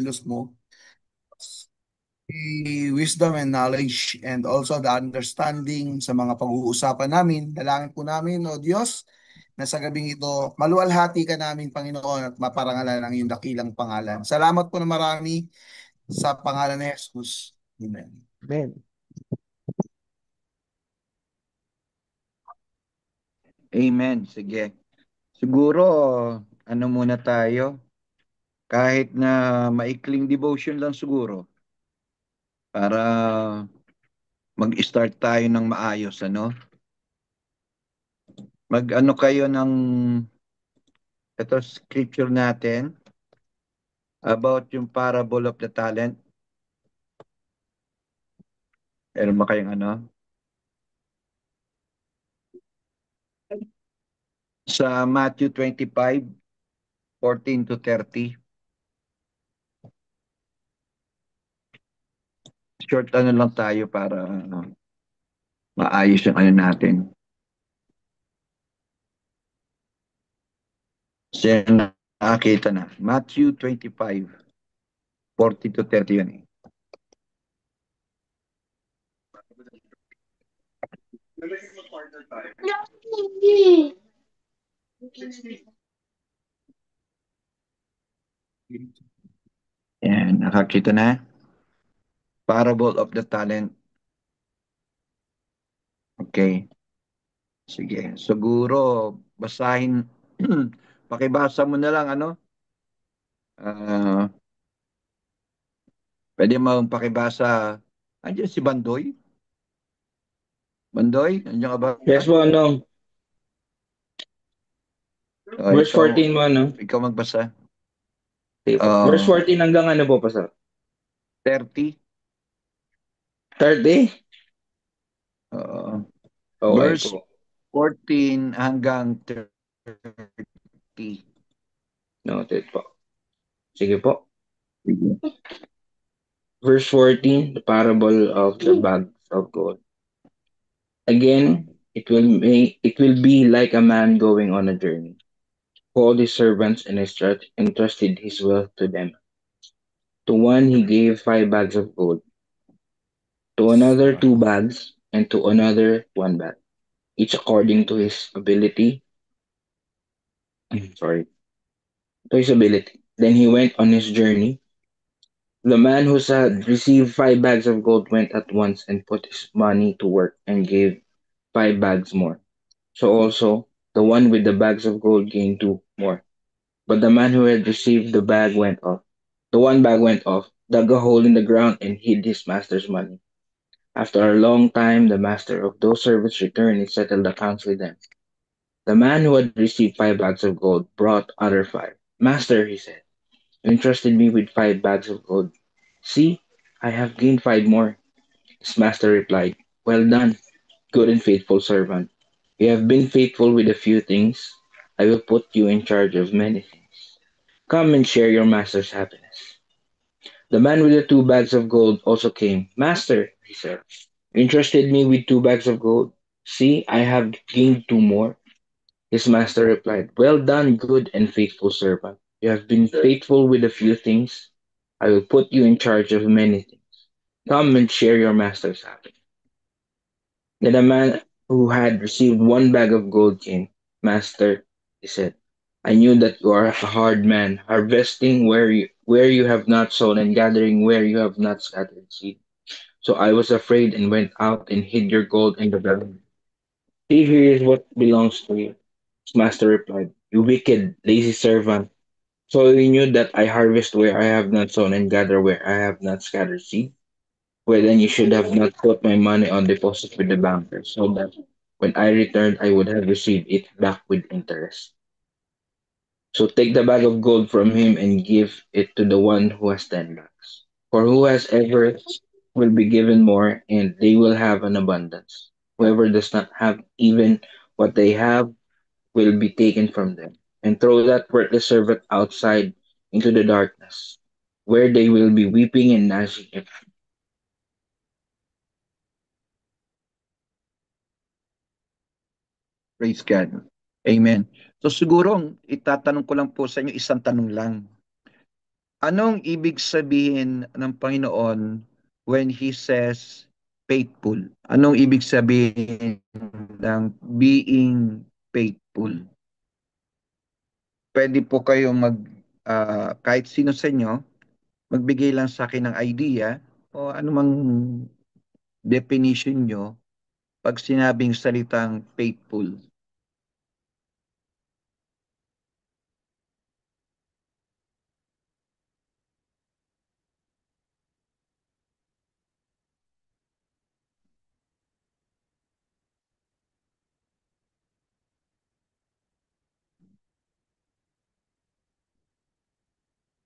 kilos mo, the wisdom and knowledge and also the understanding sa mga pag-uusapan namin. Dalangin po namin, O Diyos, na sa gabing ito, maluwalhati ka namin, Panginoon, at maparangalan ang iyong dakilang pangalan. Salamat po na marami sa pangalan ni Jesus. Amen. Amen. Amen. Sige. Siguro, ano muna tayo? Kahit na maikling devotion lang siguro para mag-start tayo ng maayos, ano? Mag-ano kayo ng ito scripture natin about yung parable of the talent. Meron ba kayong ano? Sa Matthew 25:14-30. Short ano lang tayo para maayos yung ano natin. Kasi nakakita na. Matthew 25:40-30 yun eh. Yan, nakakita na. Parable of the talent. Okay. Sige. Siguro, basahin. Pakibasa mo na lang, ano? Ah, pwede mo pakibasa. Andiyan si Bandoy? Bandoy, andiyan ka ba? Yes po, ano? Verse Ikaw, 14 mo, ano? ikaw magbasa. Sige po. Verse 14 hanggang ano po, Pastor? 30. 30? Uh, Okay verse po. 14 hanggang 30. Noted po. Sige po. Sige. Verse 14, the parable of the bags of gold. Again, it will be like a man going on a journey, who called his servants and entrusted his wealth to them. To one he gave 5 bags of gold, to another 2 bags, and to another 1 bag, each according to his ability. Sorry, to his ability. Then he went on his journey. The man who had received 5 bags of gold went at once and put his money to work and gave 5 bags more. So also the one with the bags of gold gained 2 more. But the man who had received the bag went off. The 1 bag went off, dug a hole in the ground, and hid his master's money. After a long time, the master of those servants returned and settled accounts with them. The man who had received 5 bags of gold brought other 5. Master, he said, you entrusted me with 5 bags of gold. See, I have gained 5 more. His master replied, well done, good and faithful servant. You have been faithful with a few things. I will put you in charge of many things. Come and share your master's happiness. The man with the 2 bags of gold also came. Master, he said, you entrusted me with 2 bags of gold. See, I have gained 2 more. His master replied, well done, good and faithful servant. You have been faithful with a few things. I will put you in charge of many things. Come and share your master's happiness. Then a man who had received 1 bag of gold came. Master, he said, I knew that you are a hard man, harvesting where you have not sown and gathering where you have not scattered seed. So I was afraid and went out and hid your gold in the ground. See, here is what belongs to you. His master replied, you wicked, lazy servant. So you knew that I harvest where I have not sown and gather where I have not scattered seed? Well, then you should have not put my money on deposit with the banker, so that when I returned, I would have received it back with interest. So take the bag of gold from him and give it to the one who has 10 bags. For who has ever will be given more, and they will have an abundance. Whoever does not have even what they have will be taken from them. And throw that worthless servant outside into the darkness, where they will be weeping and gnashing of teeth. Praise God. Amen. So siguro, itatanong ko lang po sa inyo, isang tanong lang. Anong ibig sabihin ng Panginoon when He says faithful? Anong ibig sabihin ng being faithful? Pwede po kayo kahit sino sa inyo, magbigay lang sa akin ng idea o anumang definition nyo pag sinabing salitang faithful.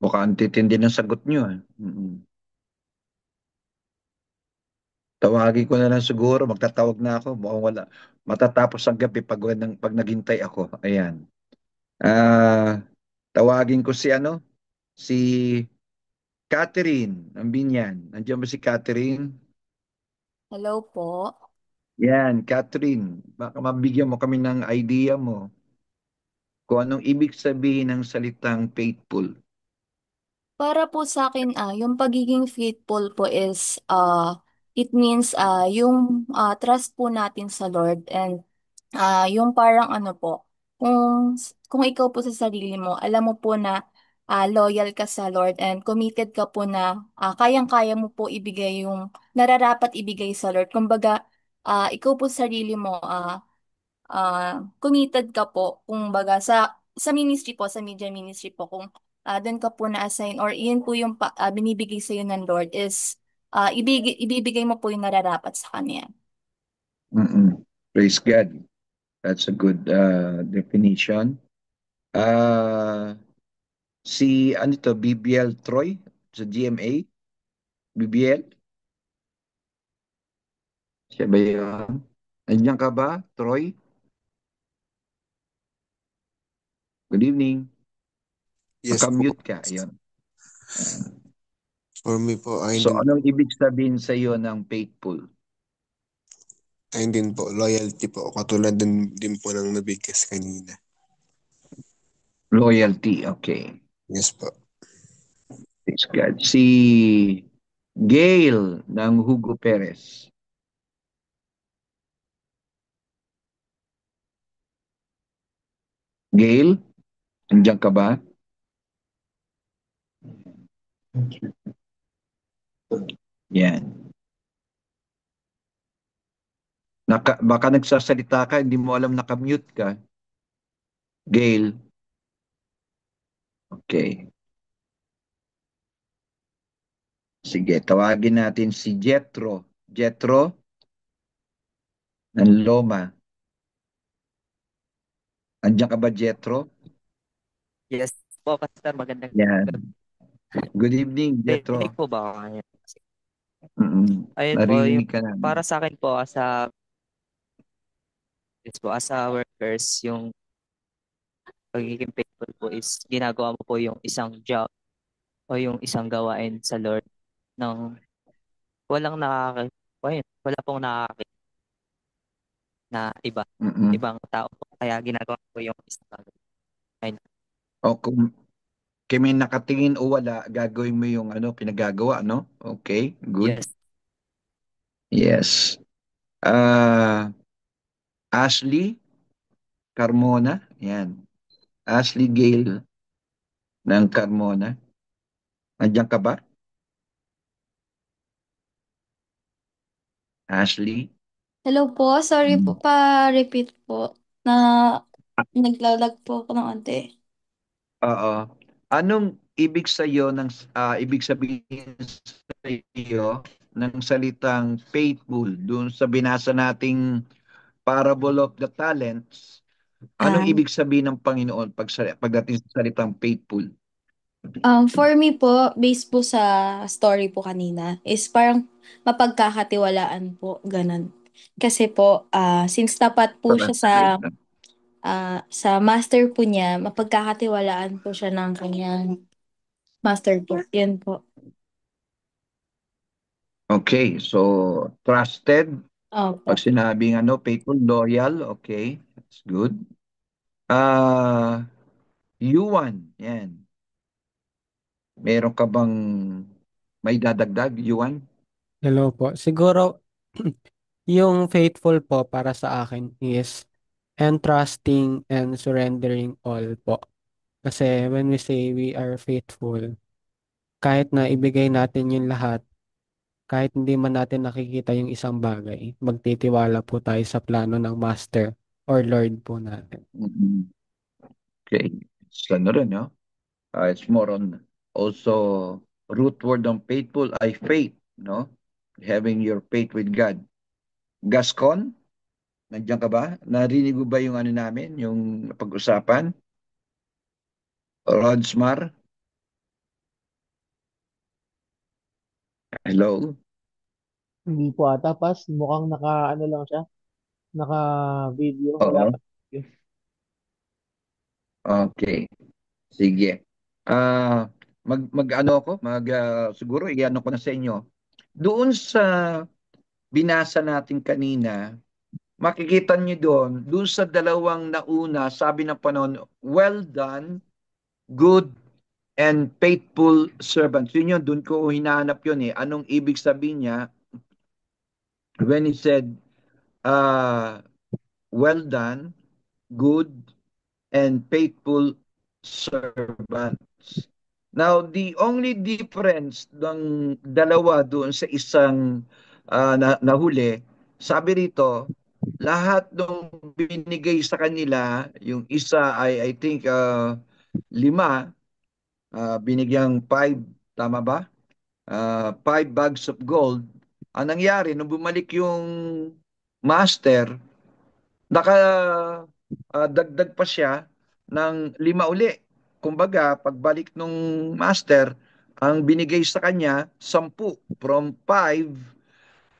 Mukhang titindi ng sagot nyo. Tawagin ko na lang siguro, magtatawag na ako. Mukhang wala. Matatapos ang gabi pag naghintay ako. Ayan. Ah, tawagin ko si si Catherine ng Binyan. Nandiyan ba si Catherine? Hello po. Yan, Catherine. Baka mabigyan mo kami ng idea mo kung anong ibig sabihin ng salitang faithful. Para po sa akin, yung pagiging faithful po is, it means, yung trust po natin sa Lord and yung parang ano po, kung ikaw po sa sarili mo, alam mo po na loyal ka sa Lord and committed ka po na kayang-kaya mo po ibigay yung nararapat ibigay sa Lord. Kumbaga, ikaw po sa sarili mo, committed ka po kung baga sa ministry po, sa media ministry po, kung doon ka po na-assign or yun po yung binibigay sa iyo ng Lord is ibibigay mo po yung nararapat sa Kanya. Praise God. That's a good definition. Si ano to, BBL Troy sa GMA? BBL? Siya ba yun? Nandiyan ka ba, Troy? Good evening. Yes po. Nakamute ka. Ayun. For me po, So, anong ibig sabihin sa iyo ng faithful? ayun din po, loyalty po. Katulad din po ng nabigkas kanina. Loyalty, okay. Yes po. Praise God. Si Gail ng Hugo Perez. Gail, nandiyan ka ba? Yan. Baka nagsasalita ka, hindi mo alam nakamute ka. Gail. Okay. Sige, tawagin natin si Jetro. Jetro ng Loma. Andiyan ka ba, Jetro? Yes po, Pastor. Magandang Yan. Good evening, Jetro. Rinig po ba ako ngayon? Ayun po, Narinig ka namin. para sa akin po, yes po, as a workers, yung pagiging faithful po is ginagawa mo po yung isang job o yung isang gawain sa Lord ng walang wala pong nakakita na ibang tao po. Kaya ginagawa mo po yung isang gawain. Ayun. O kung may nakatingin o wala, gagawin mo yung pinagagawa, no? Okay, good. Yes. Yes. Ashley Carmona, yan. Ashley Gale ng Carmona. Andiyan ka ba? Ashley? Hello po, sorry po, pa-repeat po na naglalag po ako ng onte. Oo. Anong ibig sabihin sa iyo ng salitang faithful doon sa binasa nating parable of the talents? Anong Ah, ibig sabihin ng Panginoon pagdating sa salitang faithful? for me po, based po sa story po kanina, is parang mapagkakatiwalaan po, ganun. Kasi po, since tapat po siya sa master po niya, mapagkakatiwalaan po siya ng kanyang master po. Yan po. Okay, so trusted. Opo. Pag sinabing faithful, loyal, okay. That's good. Yuan, yan. Meron ka bang may dadagdag, Yuan? Hello po. Siguro, yung faithful po para sa akin is entrusting and surrendering all po. Kasi when we say we are faithful, kahit na ibigay natin yung lahat, kahit hindi man natin nakikita yung isang bagay, magtitiwala po tayo sa plano ng Master or Lord po natin. Mm-mm. Okay. So, ano rin, no? It's more on also root word ng faithful ay faith, no? Having your faith with God. Gascon, nandiyan ka ba? Narinig mo ba yung ano namin, yung pag-usapan? Rodsmar, hello? Hindi po ata, pas. Mukhang naka, ano lang siya, naka-video. Wala Oo. pa. Okay. Sige. Ah, mag ano ako, siguro iano ko na sa inyo. Doon sa binasa natin kanina, makikita niyo doon sa dalawang nauna, sabi ng Panginoon, well done, good and faithful servants. Yun yun, doon ko hinahanap yun eh. Anong ibig sabihin niya when he said, uh, well done, good and faithful servants. Now, the only difference ng dalawa doon sa isang nahuli, sabi rito, lahat ng binigay sa kanila, yung isa ay I think 5, binigyang 5, tama ba? 5 bags of gold. Ang nangyari, nung bumalik yung master, naka dagdag pa siya ng 5 uli. Kumbaga, pagbalik nung master, ang binigay sa kanya, 10. From 5,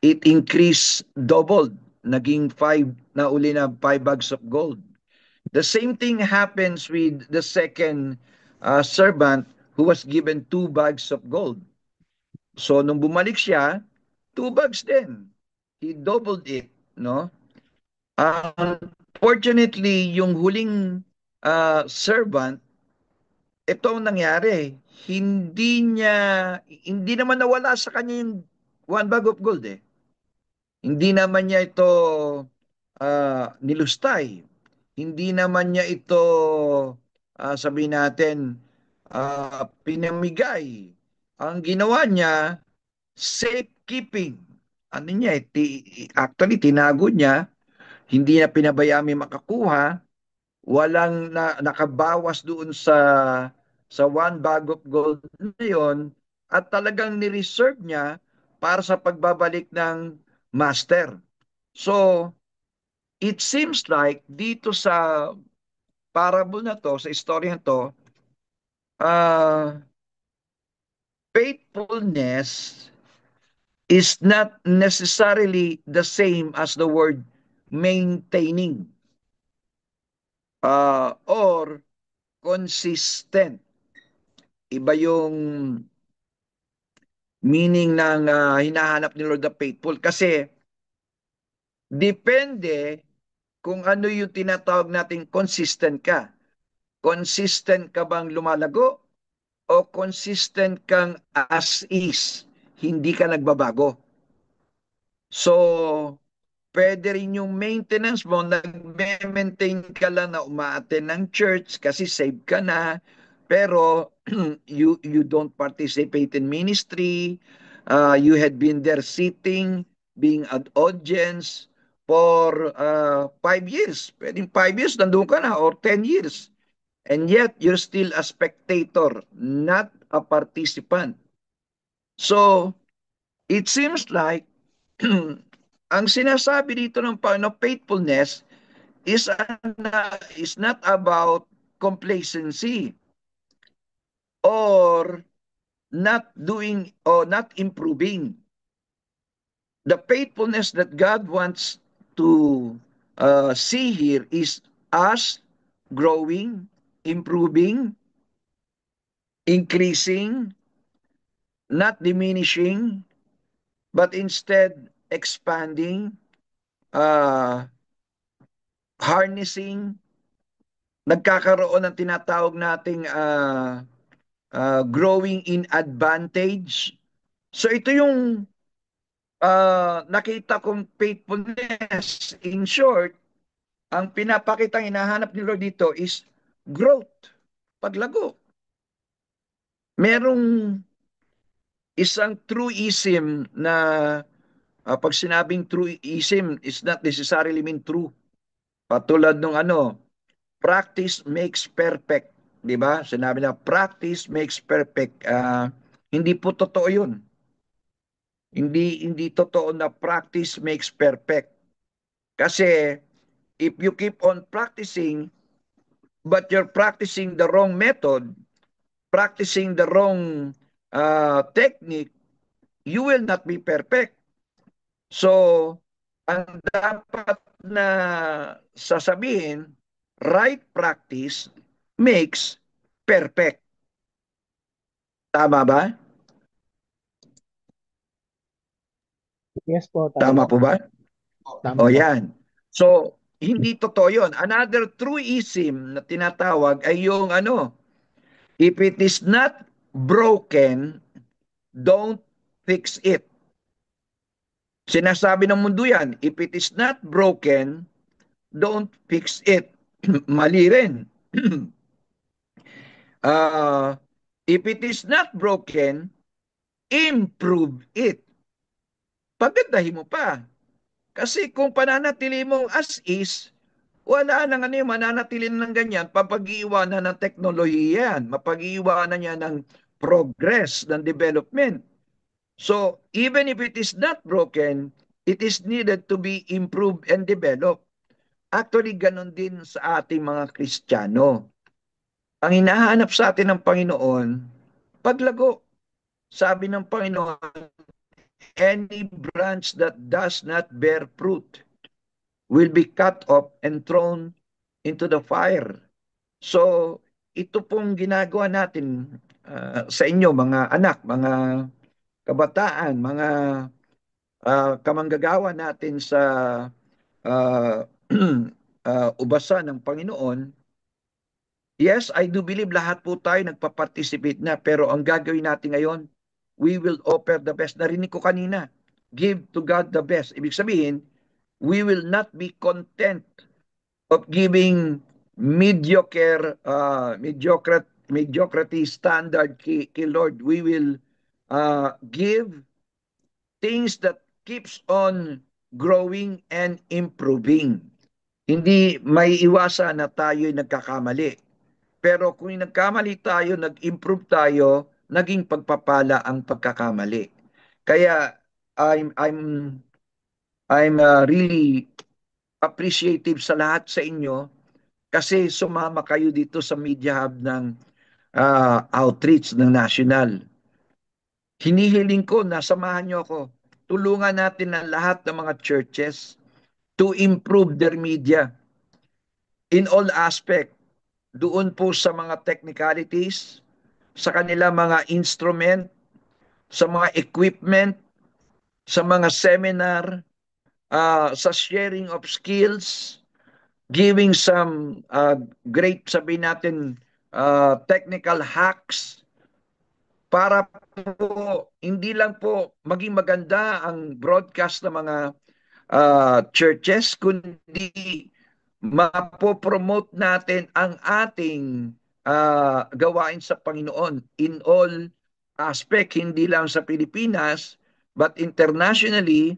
it increased doubled. Naging 5 na uli na 5 bags of gold. The same thing happens with the second servant who was given 2 bags of gold. So, nung bumalik siya, 2 bags din. He doubled it, no? Unfortunately, yung huling servant, ito ang nangyari. Hindi naman nawala sa kanya yung 1 bag of gold eh. Hindi naman niya ito nilustay. Hindi naman niya ito, sabihin natin, pinamigay. Ang ginawa niya, safekeeping. Ano niya, actually, tinago niya, hindi na pinabayaan may makakuha, walang nakabawas doon sa 1 bag of gold na yon, at talagang ni-reserve niya para sa pagbabalik ng master. So, it seems like dito sa parable na to, sa istorya to, uh, faithfulness is not necessarily the same as the word maintaining or consistent. Iba yung meaning ng hinahanap ni Lord the faithful, kasi depende kung ano yung tinatawag nating consistent ka. Consistent ka bang lumalago o consistent kang as is, hindi ka nagbabago? So, pwede rin yung maintenance mo, nag-maintain ka lang na umaattend ng church kasi save ka na, pero you don't participate in ministry, you had been there sitting, being an audience for 5 years. Pwedeng 5 years, nandun ka na, or 10 years. And yet, you're still a spectator, not a participant. So, it seems like ang sinasabi dito ng Panginoon, faithfulness is, is not about complacency or not doing or not improving. The faithfulness that God wants to see here is us growing, improving, increasing, not diminishing, but instead expanding, uh, harnessing, nagkakaroon ng tinatawag nating growing in advantage. So ito yung nakita kong faithfulness. In short, ang pinapakitang hinahanap ni Lord dito is growth, paglago. Merong isang truism na pag sinabing truism is not necessarily mean true. Patulad nung practice makes perfect. Di ba? Sinabi na practice makes perfect. Hindi po totoo yun. Hindi totoo na practice makes perfect. Kasi if you keep on practicing but you're practicing the wrong method, practicing the wrong technique, you will not be perfect. So, ang dapat na sasabihin, right practice makes perfect. Tama ba? Yes po, Tama tama. po ba? Tama O po. yan. So, hindi totoo yun. Another truism na tinatawag ay yung if it is not broken, don't fix it. Sinasabi ng mundo yan, if it is not broken, don't fix it. Mali rin. uh, if it is not broken, improve it. Pagandahin mo pa. Kasi kung pananatili mo as is, wala nang mananatili ng ganyan, papag-iiwanan ng teknolohiya yan, mapag-iiwanan niya ng progress, ng development. So, even if it is not broken, it is needed to be improved and developed. Actually, ganun din sa ating mga Kristiyano. Ang hinahanap sa atin ng Panginoon, paglago. Sabi ng Panginoon, any branch that does not bear fruit will be cut off and thrown into the fire. So, ito pong ginagawa natin sa inyo, mga anak, mga kabataan, mga kamanggagawa natin sa uh, ubasan ng Panginoon. Yes, I do believe lahat po tayo nagpa-participate na, pero ang gagawin natin ngayon, we will offer the best. Narinig ko kanina, give to God the best. Ibig sabihin, we will not be content of giving mediocrity standard kay Lord. We will give things that keeps on growing and improving. Hindi may iwasan na tayo'y nagkakamali. Pero kung nagkamali tayo, nag-improve tayo, naging pagpapala ang pagkakamali. Kaya I'm really appreciative sa lahat sa inyo kasi sumama kayo dito sa Media Hub ng outreach ng national. Hinihiling ko na samahan nyo ako. Tulungan natin ang lahat ng mga churches to improve their media in all aspect. Doon po sa mga technicalities, sa kanila mga instrument, sa mga equipment, sa mga seminar, sa sharing of skills, giving some great, sabihin natin, technical hacks para po hindi lang po maging maganda ang broadcast ng mga churches, kundi mapopromote natin ang ating gawain sa Panginoon in all aspect, hindi lang sa Pilipinas, but internationally,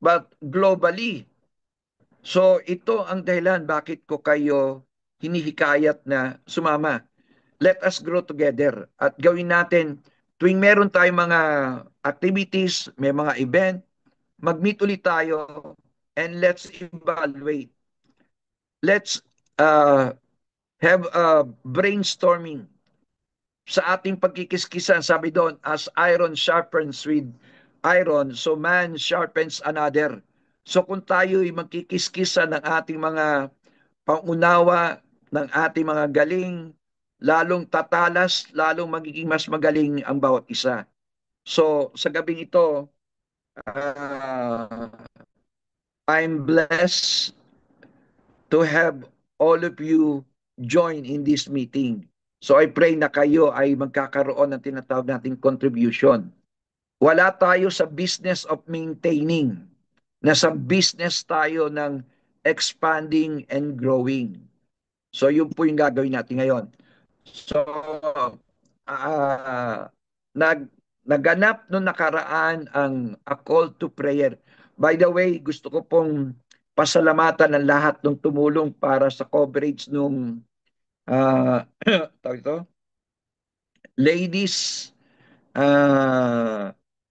but globally. So ito ang dahilan bakit ko kayo hinihikayat na sumama. Let us grow together at gawin natin tuwing meron tayong mga activities, may mga event, mag-meet ulit tayo and let's evaluate. Let's have a brainstorming sa ating pagkikiskisan. Sabi doon, as iron sharpens with iron, so man sharpens another. So kung tayo'y magkikiskisan ng ating mga pangunawa, ng ating mga galing, lalong tatalas, lalong magiging mas magaling ang bawat isa. So sa gabing ito, I'm blessed to have all of you join in this meeting. So I pray na kayo ay magkakaroon ng tinatawag nating contribution. Wala tayo sa business of maintaining. Nasa business tayo ng expanding and growing. So yun po yung gagawin natin ngayon. So, uh, nag, naganap nung nakaraan ang a call to prayer. By the way, gusto ko pong pasalamatan ng lahat ng tumulong para sa coverage nung tawag ito, ladies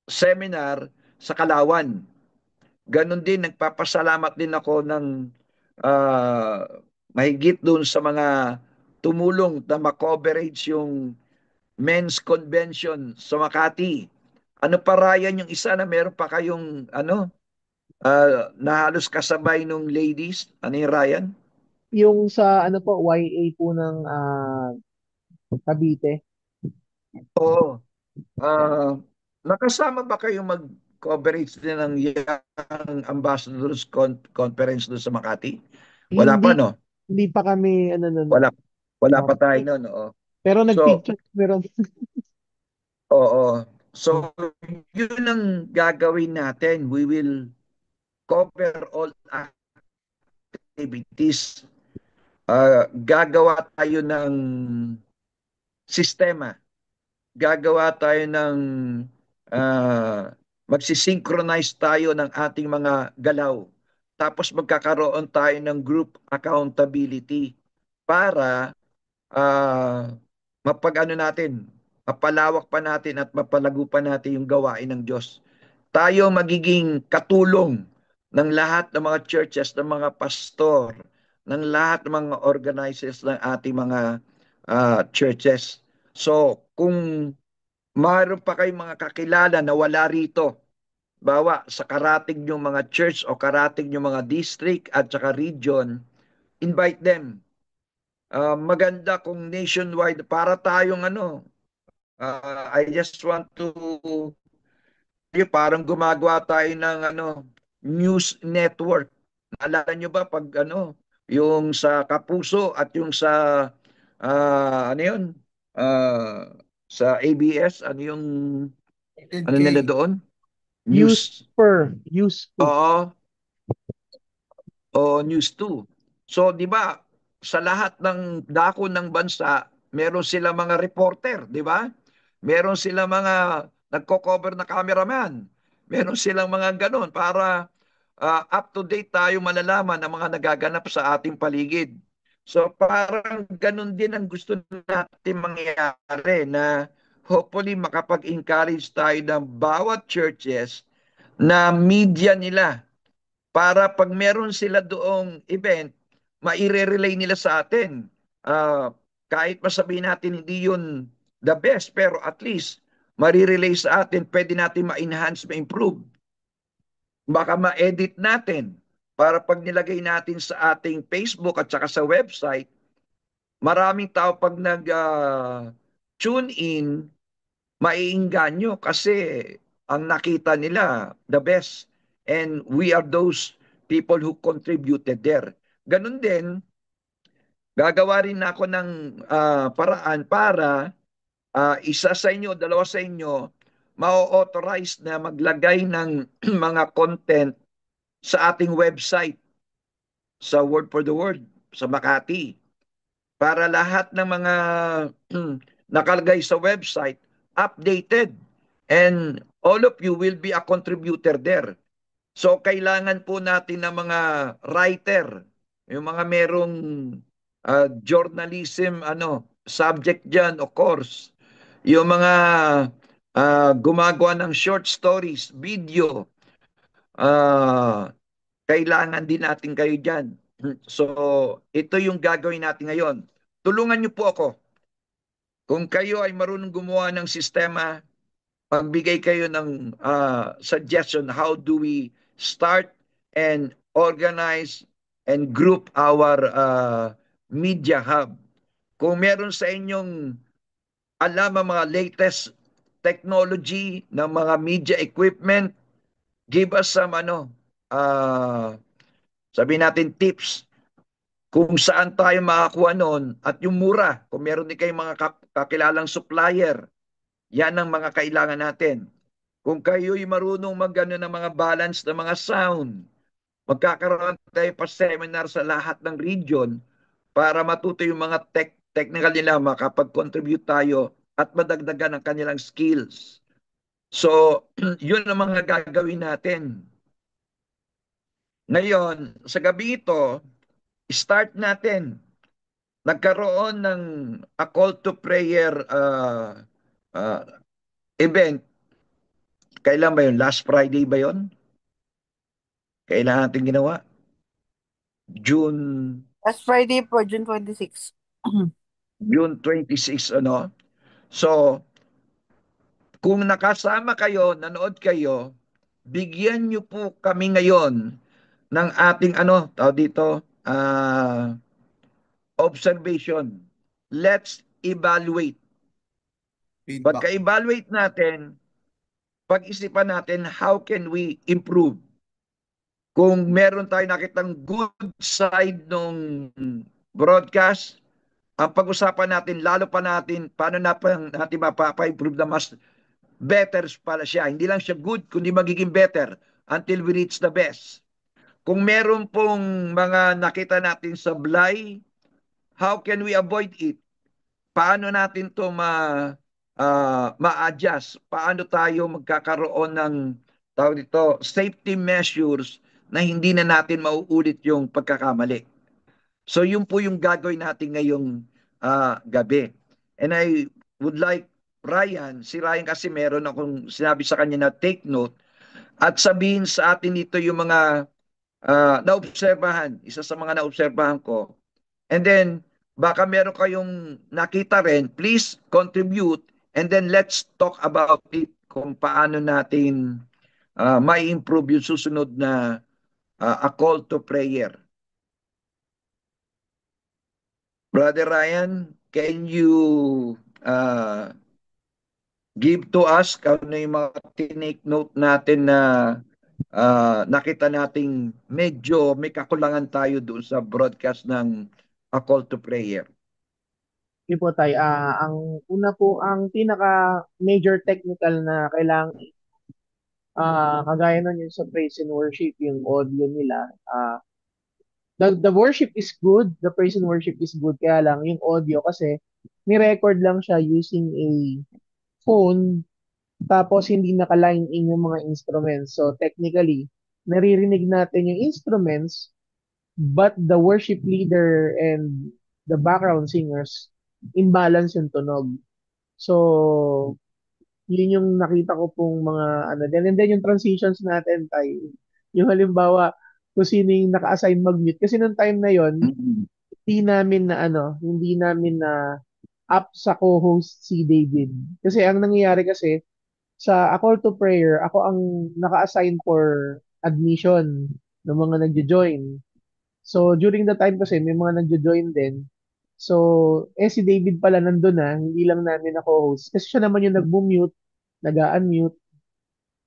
seminar sa Kalawan. Ganon din, nagpapasalamat din ako ng uh, mahigit doon sa mga tumulong na ma-coverage yung men's convention sa Makati. Ano pa Ryan yung isa na meron pa kayong na halos kasabay nung ladies? Ano yung Ryan? Yung sa ano po, YA po ng Cavite. Oo. Nakasama ba kayong mag-coverage din ng Young Ambassadors Conference doon sa Makati? Wala Hindi pa, no? hindi pa kami ano nun. Wala pa tayo noon, oo. Pero So, nag-picture meron. oo. So, yun ang gagawin natin. We will cover all activities. Gagawa tayo ng sistema. Gagawa tayo ng magsisynchronize tayo ng ating mga galaw. Tapos magkakaroon tayo ng group accountability para mapag-ano natin, mapalawak pa natin at mapalago pa natin yung gawain ng Diyos. Tayo magiging katulong ng lahat ng mga churches, ng mga pastor, ng lahat ng mga organizers ng ating mga churches. So, kung mayroon pa kayong mga kakilala na wala rito, bawa sa karating yung mga church o karating yung mga district at saka region, invite them. Maganda kung nationwide para tayong I just want to parang gumagawa tayo ng news network. Naalala nyo ba pag yung sa Kapuso at yung sa ano yun? Sa ABS, ano yung ano nila doon? News. News Oo. O News 2. So, di ba, sa lahat ng dako ng bansa, meron sila mga reporter, di ba? Meron sila mga nagko-cover na cameraman. Meron silang mga ganon para up to date tayo malalaman ang mga nagaganap sa ating paligid. So parang ganon din ang gusto natin mangyari na hopefully makapag-encourage tayo ng bawat churches na media nila para pag meron sila doong event, maire-relay nila sa atin. Kahit masabihin natin hindi yun the best, pero at least marirelay sa atin, pwede natin ma-enhance, ma-improve. Baka ma-edit natin para pag nilagay natin sa ating Facebook at saka sa website, maraming tao pag nag-tune in, maiinganyo kasi ang nakita nila the best. And we are those people who contributed there. Ganun din, gagawa rin ako ng paraan para isa sa inyo, dalawa sa inyo, ma-authorize na maglagay ng mga content sa ating website, sa Word for the Word, sa Makati. Para lahat ng mga nakalagay sa website, updated. And all of you will be a contributor there. So, kailangan po natin ng mga writer, yung mga merong journalism, subject dyan, of course. Yung mga gumagawa ng short stories, video, kailangan din natin kayo dyan. So, ito yung gagawin natin ngayon. Tulungan niyo po ako. Kung kayo ay marunong gumawa ng sistema, magbigay kayo ng suggestion, how do we start and organize and group our media hub. Kung meron sa inyong alam ang mga latest technology ng mga media equipment, give us some sabi natin tips kung saan tayo makakuha noon at yung mura, kung meron din kayong mga kakilalang supplier, yan ang mga kailangan natin. Kung kayo'y marunong magano ng mga balance ng mga sound, magkakaroon tayo pa seminar sa lahat ng region para matuto yung mga technical nila, makapag-contribute tayo at madagdagan ang kanilang skills. So, yun ang mga gagawin natin. Ngayon, sa gabi ito, start natin. Nagkaroon ng a call to prayer uh, event. Kailan ba yun? Last Friday ba yun? Kailan natin ginawa? June Last Friday po, June 26. June 26, ano? So, kung nakasama kayo, nanood kayo, bigyan nyo po kami ngayon ng ating tawag dito, observation. Let's evaluate. Feedback. Pagka-evaluate natin, pag-isipan natin how can we improve. Kung meron tayo nakitang good side ng broadcast, ang pag-usapan natin, lalo pa natin, paano natin mapapa-improve na mas better pala siya. Hindi lang siya good, kundi magiging better until we reach the best. Kung meron pong mga nakita natin sa sablay, how can we avoid it? Paano natin to ma-adjust? Paano tayo magkakaroon ng tawag dito, safety measures na hindi na natin mauulit yung pagkakamali? So yun po yung gagawin natin ngayong gabi. And I would like si Ryan kasi meron akong sinabi sa kanya na take note at sabihin sa atin dito yung mga naobserbahan, isa sa mga naobserbahan ko. And then, baka meron kayong nakita rin, please contribute and then let's talk about it kung paano natin ma-improve yung susunod na a call to prayer. Brother Ryan, can you give to us kung ano yung mga tinake note natin na nakita nating medyo may kakulangan tayo doon sa broadcast ng A Call to Prayer? Hindi po tayo. Ang una po, ang pinaka major technical na kailangan kagaya nun yung sa praise and worship, yung audio nila. The worship is good, the praise and worship is good, kaya lang yung audio kasi ni-record lang siya using a phone tapos hindi naka-line in yung mga instruments. So technically, naririnig natin yung instruments but the worship leader and the background singers imbalance yung tunog. So yun yung nakita ko pong mga ano din. And then yung transitions natin tayo. Yung halimbawa, kung sino yung naka-assign mag-mute. Kasi nung time na yon hindi namin na up sa co-host si David. Kasi ang nangyayari kasi, sa A Call to Prayer, ako ang naka-assign for admission ng mga nagjo-join. So, during the time kasi, may mga nagjo-join din. So, si David pala nandun na, hindi lang namin na co-host. Kasi siya naman yung nag-mute, nag-unmute.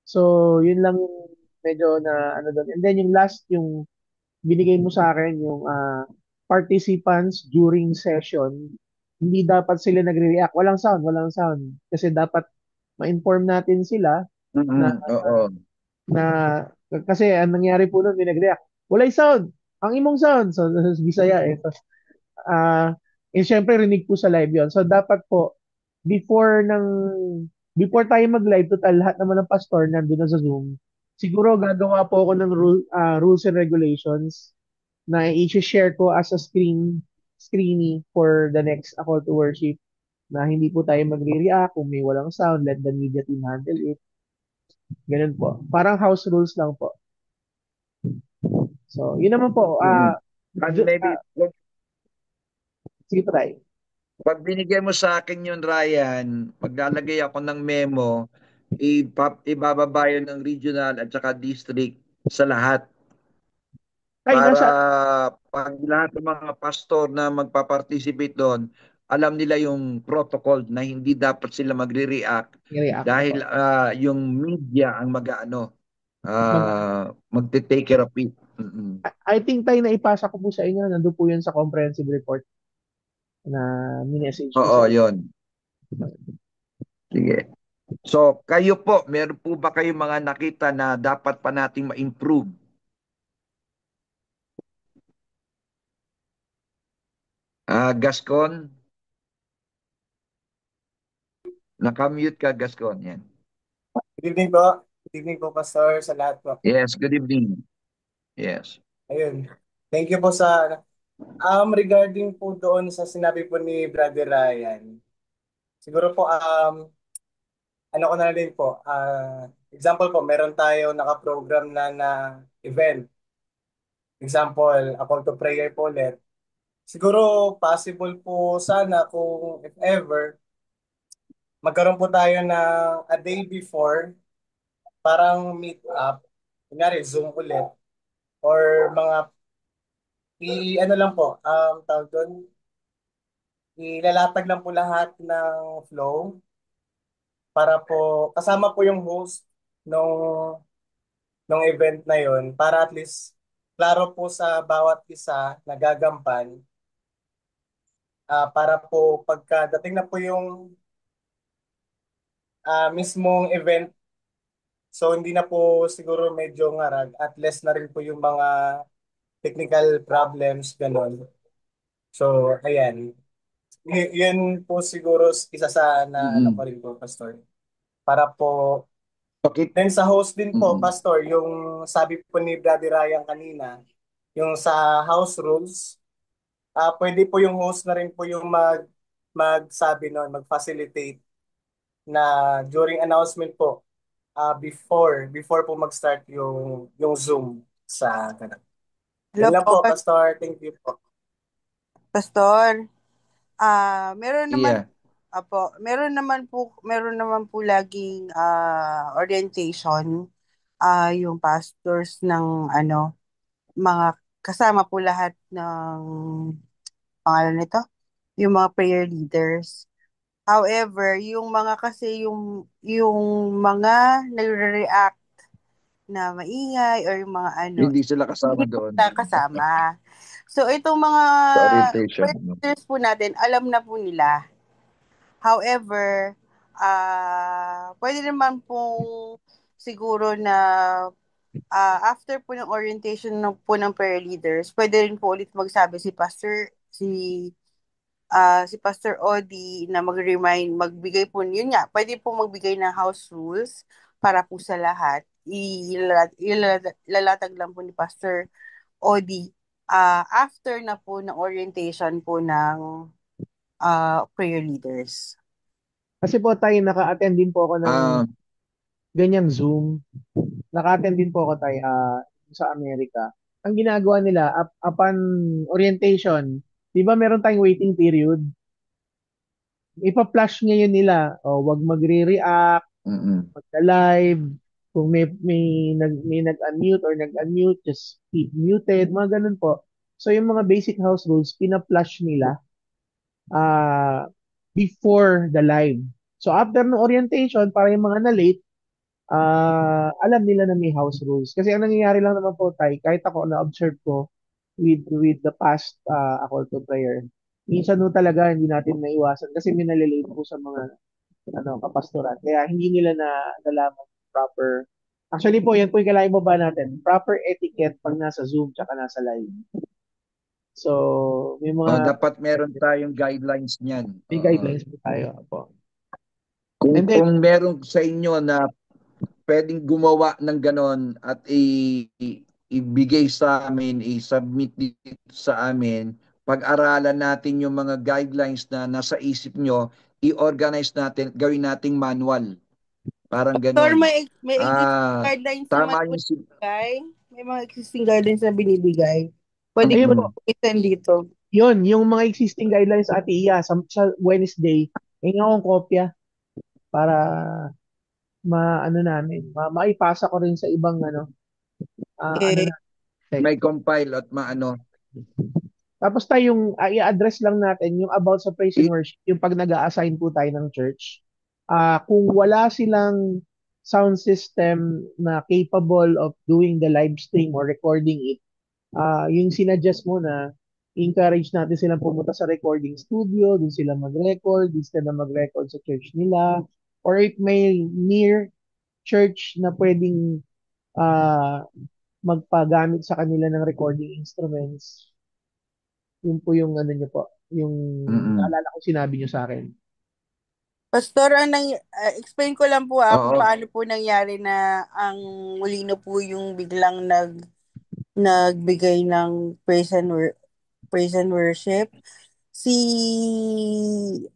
So, yun lang yung medyo na ano doon. And then yung last, yung binigay mo sa akin, yung participants during session, hindi dapat sila nagre-react. Walang sound, walang sound. Kasi dapat ma-inform natin sila na, Oo. na kasi ang nangyari po nun, may nag-react. Walay sound! Ang imong sound! So, Bisaya eh. So, syempre, rinig po sa live yon. So, dapat po, before before tayo mag-live, total, lahat naman ng pastor nandun na sa Zoom. Siguro gagawa po ako ng rules and regulations na i-share ko as a screening for the next A Call to Worship na hindi po tayo magre-react kung may walang sound, let the media team handle it. Ganun po. Parang house rules lang po. So, yun naman po. Maybe, sige pa tayo. pag binigay mo sa akin yun, Ryan, maglalagay ako ng memo, ibababa yun ng regional at saka district sa lahat. Para pag lahat ng mga pastor na magpa-participate doon, alam nila yung protocol na hindi dapat sila magre-react dahil yung media ang magte-take care of it. Mm-mm. I think tayo na ipasa ko po sa inyo. Nandun po yun sa comprehensive report na minessage ko Oo, sa inyo. yon. Sige. So, kayo po, meron po ba kayo mga nakita na dapat pa nating ma-improve? Gascon? Nakamute ka, Gascon. Yan. Good evening po. Good evening po, Pastor, sa lahat po. Yes, good evening. Yes. Ayun. Thank you po sa... regarding po doon sa sinabi po ni Brother Ryan, siguro po, ano ko na rin po, example po, meron tayo nakaprogram na event. Example, a call to prayer po ulit. Siguro, possible po sana kung if ever, magkaroon po tayo ng a day before, parang meet up, kunyari Zoom ulit, or mga ano lang po, tawag doon, ilalatag lang po lahat ng flow para po kasama po yung host nung event na yon para at least klaro po sa bawat isa na gagampan, para po pagkadating na po yung mismong event, so hindi na po siguro medyo ngarag at less na rin po yung mga technical problems ganon. So ayan, yun po siguro isa sa na ano ko Mm-mm. rin po, Pastor. Para po, Okay. then sa host din po, Mm-mm. Pastor, yung sabi po ni Brother Ryan kanina, yung sa house rules, pwede po yung host na rin po yung magsabi noon, mag-facilitate na during announcement po, before po mag-start yung Zoom sa ganun. Hello Yun lang po, po, Pastor. Thank you po. Pastor. Meron naman Yeah. meron naman po laging orientation yung pastors ng mga kasama po lahat ng pangalan nito, yung mga prayer leaders. However, yung mga kasi yung mga nagre-react na maingay or yung mga Hindi sila hindi kasama po doon sila kasama. So itong mga sa orientation. prayer leaders po natin, alam na po nila. However, pwede naman pong siguro na after po ng orientation po ng prayer leaders, pwede rin po ulit magsabi si Pastor Odi na magbigay po, yun nga, pwede po magbigay ng house rules para po sa lahat. Ilalatag lang po ni Pastor Odi after na po ng orientation po ng prayer leaders. Kasi po tayo, naka-attend din po ako ng ganyang Zoom. Naka-attend din po ako tayo sa Amerika. Ang ginagawa nila, upon orientation, di ba meron tayong waiting period? Ipa-flash ngayon nila, wag magre-react, magka-live, kung may nag-unmute or nag-unmute, just keep muted, mga ganun po. So yung mga basic house rules, pina-flash nila before the live. So after ng orientation, para yung mga na-late, alam nila na may house rules. Kasi ang nangyayari lang naman po tayo, kahit ako na-observe ko with the past call to prayer, minsan no talaga hindi natin naiwasan kasi may nalilate po sa mga kapastoran. Kaya hindi nila na nalaman proper. Actually po, yan po yung kailangan ba natin. Proper etiquette pag nasa Zoom tsaka nasa live. So, may mga dapat meron tayong guidelines niyan. may guidelines po tayo po. Kung meron sa inyo na pwedeng gumawa ng ganon at ibigay sa amin, i-submit dito sa amin, pag-aralan natin yung mga guidelines na nasa isip nyo, i-organize natin, gawin nating manual. Parang Pastor, ganon. may existing guidelines naman po binibigay. May mga existing guidelines na binibigay. Pwede ko i-send dito. Yun, yung mga existing guidelines sa Iya, sa Wednesday, hinga akong kopya para maipasa ko rin sa ibang may compile at maano. Tapos tayong i-address lang natin yung about sa praise and worship, yung pag nag-a-assign po tayo ng church. Kung wala silang sound system na capable of doing the live stream or recording it, yung sinadjust mo na encourage natin silang pumunta sa recording studio, dun sila mag-record, instead na mag-record sa church nila, or if may near church na pwedeng ah, magpagamit sa kanila ng recording instruments, yun po yung ano nyo po, yung Mm-mm. naalala ko sinabi nyo sa akin. Pastor, explain ko lang po kung Oo. paano po nangyari na ang Molino po yung biglang nagbigay ng praise and worship.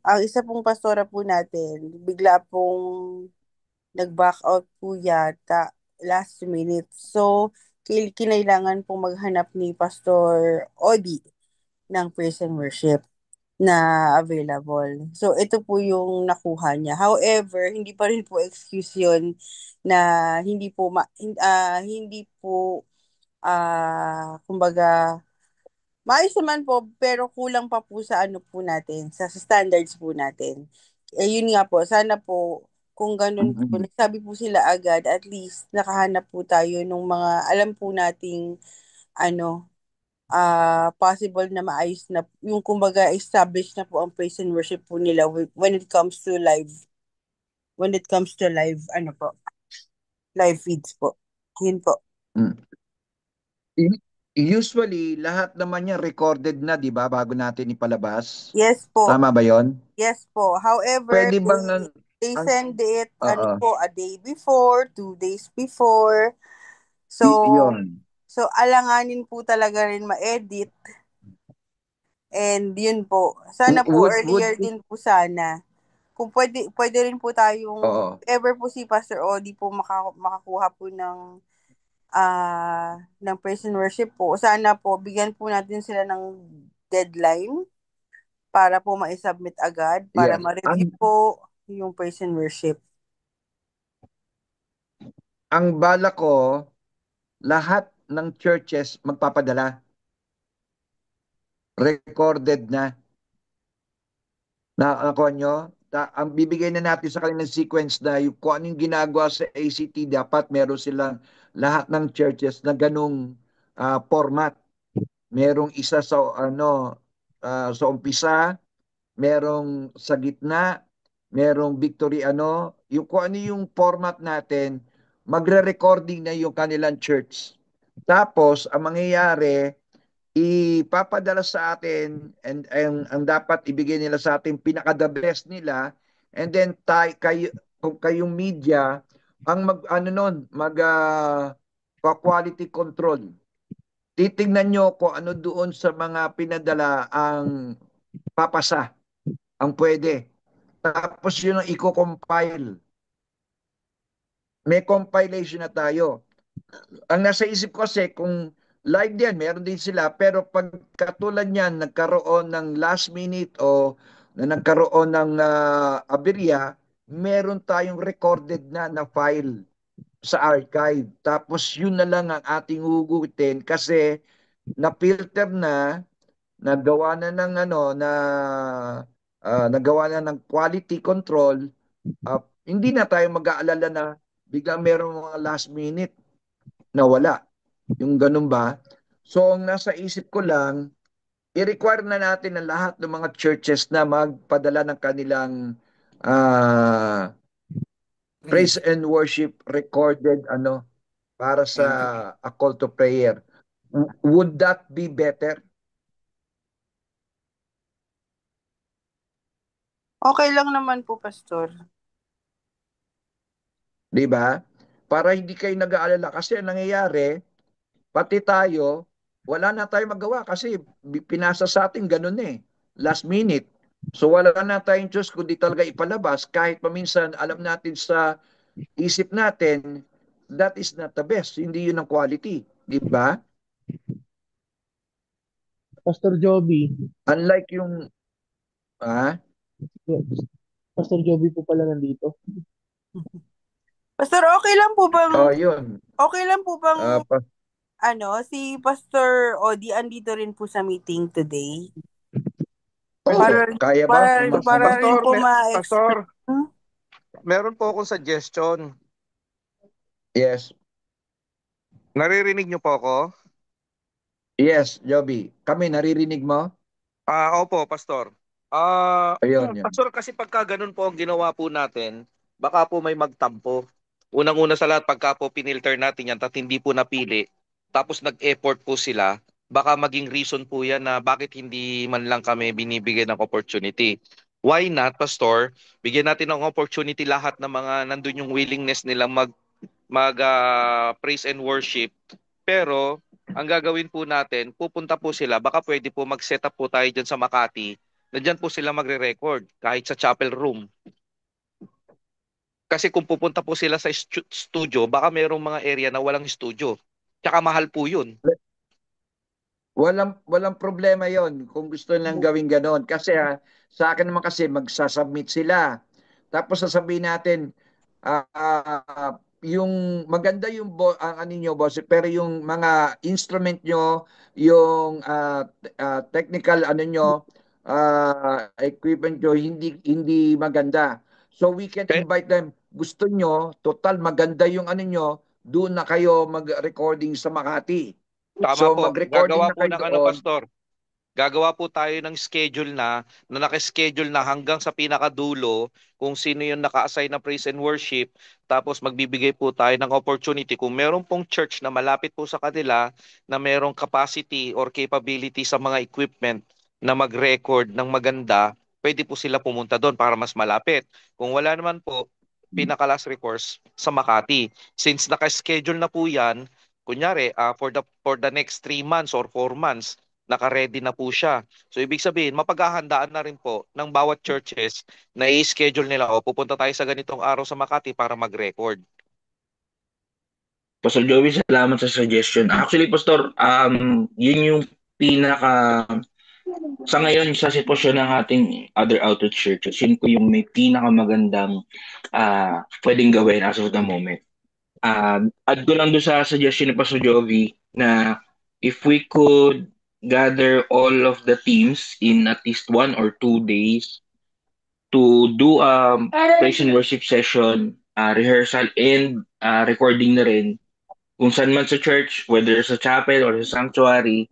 Ang isa pong pastora po natin, bigla pong nag-back out po yata last minute. So, kinailangan pong maghanap ni Pastor Odi ng praise and worship na available. So, ito po yung nakuha niya. However, hindi pa rin po excuse yun na hindi po kumbaga, maayos naman po, pero kulang pa po sa ano po natin, sa standards po natin. Yun nga po, sana po, kung ganun po, Mm-mm. nagsabi po sila agad, at least nakahanap po tayo ng mga alam po nating ano, possible na maayos na, yung kumbaga established na po ang praise and worship po nila when it comes to live, ano po, live feeds po. Yun po. Mm. Usually, lahat naman niya recorded na, di ba, bago natin ipalabas? Yes po. Tama ba yon? Yes po. However, Pwede bang they send it oo, a day before, 2 days before. So, yun. alanganin po talaga rin ma-edit. And yun po. Sana po Would, earlier din po sana. Kung pwede rin po tayong, oo. ever po si Pastor Odi po makakuha po ng praise and worship po. Sana po, bigyan po natin sila ng deadline para po ma-submit agad, para Yes. ma-review po yung praise and worship. Ang bala ko, lahat ng churches magpapadala. Recorded na. Nakakuha nyo? Ang bibigay na natin sa kanilang sequence na yung, kung ano yung ginagawa sa ACT, dapat meron silang lahat ng churches na ganung format. Merong isa sa sa umpisa, merong sa gitna, merong victory yung kung ano yung format natin, magre-recording na yung kanilang church. Tapos, ang mangyayari, ipapadala sa atin and ang dapat ibigay nila sa atin pinaka the best nila, and then kung kayong media ang quality control. Titingnan nyo kung ano doon sa mga pinadala ang papasa, ang pwede. Tapos yun ang i-compile. May compilation na tayo. Ang nasa isip ko kasi kung live din, meron din sila. Pero pag katulad niyan, nagkaroon ng last minute o na nagkaroon ng aberya, meron tayong recorded na file sa archive. Tapos yun na lang ang ating hugutin kasi na-filter na, nagawa na ng nagawa na ng quality control. Hindi na tayo mag-aalala na biglang meron mga last minute na wala. Yung ganun ba? So, ang nasa isip ko lang, i-require na natin ng lahat ng mga churches na magpadala ng kanilang praise and worship recorded para sa a call to prayer. Would that be better? Okay lang naman po, Pastor. Di ba? Para hindi kayo nag-aalala kasi ang nangyayari, pati tayo, wala na tayo magawa kasi pinasa sa atin ganun last minute. So wala na tayong choice kundi talaga ipalabas kahit paminsan alam natin sa isip natin that is not the best. Hindi yun ang quality. Di ba? Pastor Joby. Unlike yung Pastor Joby po pala nandito. Pastor, okay lang po bang yun. Okay lang po bang si Pastor Odi andito rin po sa meeting today? Kaya ba? Para rin po Pastor, meron po akong suggestion. Yes. Naririnig niyo po ako? Yes, Joby. Kami, naririnig mo? Opo, Pastor. Ayun, yun. Pastor, kasi pagka ganun po ang ginawa po natin, baka po may magtampo. Unang-una sa lahat, pagka po pinilter natin yan at hindi po napili, tapos nag-effort po sila, baka maging reason po yan na bakit hindi man lang kami binibigyan ng opportunity. Why not, Pastor? Bigyan natin ng opportunity lahat ng mga nandun yung willingness nila praise and worship. Pero ang gagawin po natin, pupunta po sila, baka pwede po mag-set up po tayo dyan sa Makati, na dyan po sila magre-record kahit sa chapel room. Kasi kung pupunta po sila sa studio, baka mayroong mga area na walang studio. Tsaka mahal po yun. Walang problema yon kung gusto nilang gawin ganon. Kasi sa akin naman kasi magsasubmit sila. Tapos sasabihin natin, yung maganda yung ang ano nyo, boss, pero yung mga instrument nyo, yung technical ano nyo, equipment nyo, hindi maganda. So we can Okay? invite them. Gusto nyo, total maganda yung ano nyo, doon na kayo mag-recording sa Makati. Tama So po. mag-recording Gagawa na po kayo ng ano, doon. Pastor. Gagawa po tayo ng schedule na naka-schedule na hanggang sa pinakadulo kung sino yung naka-assign na praise and worship. Tapos magbibigay po tayo ng opportunity kung meron pong church na malapit po sa kanila na merong capacity or capability sa mga equipment na mag-record ng maganda, pwede po sila pumunta doon para mas malapit. Kung wala naman po, pinaka-last recourse sa Makati. Since naka-schedule na po yan, kunyari, for the next 3 months or 4 months, naka-ready na po siya. So ibig sabihin, mapaghahandaan na rin po ng bawat churches na i-schedule nila, pupunta tayo sa ganitong araw sa Makati para mag-record. Pastor Joey, salamat sa suggestion. Actually, Pastor, yun yung pinaka sa ngayon sa sitwasyon ng ating other outreach churches, yun po yung may pinakamagandang pwedeng gawin as of the moment. Add ko lang doon sa suggestion ni Pastor Jovi na if we could gather all of the teams in at least 1 or 2 days to do a praise and worship session, rehearsal, and recording na rin kung saan man sa church, whether sa chapel or sa sanctuary.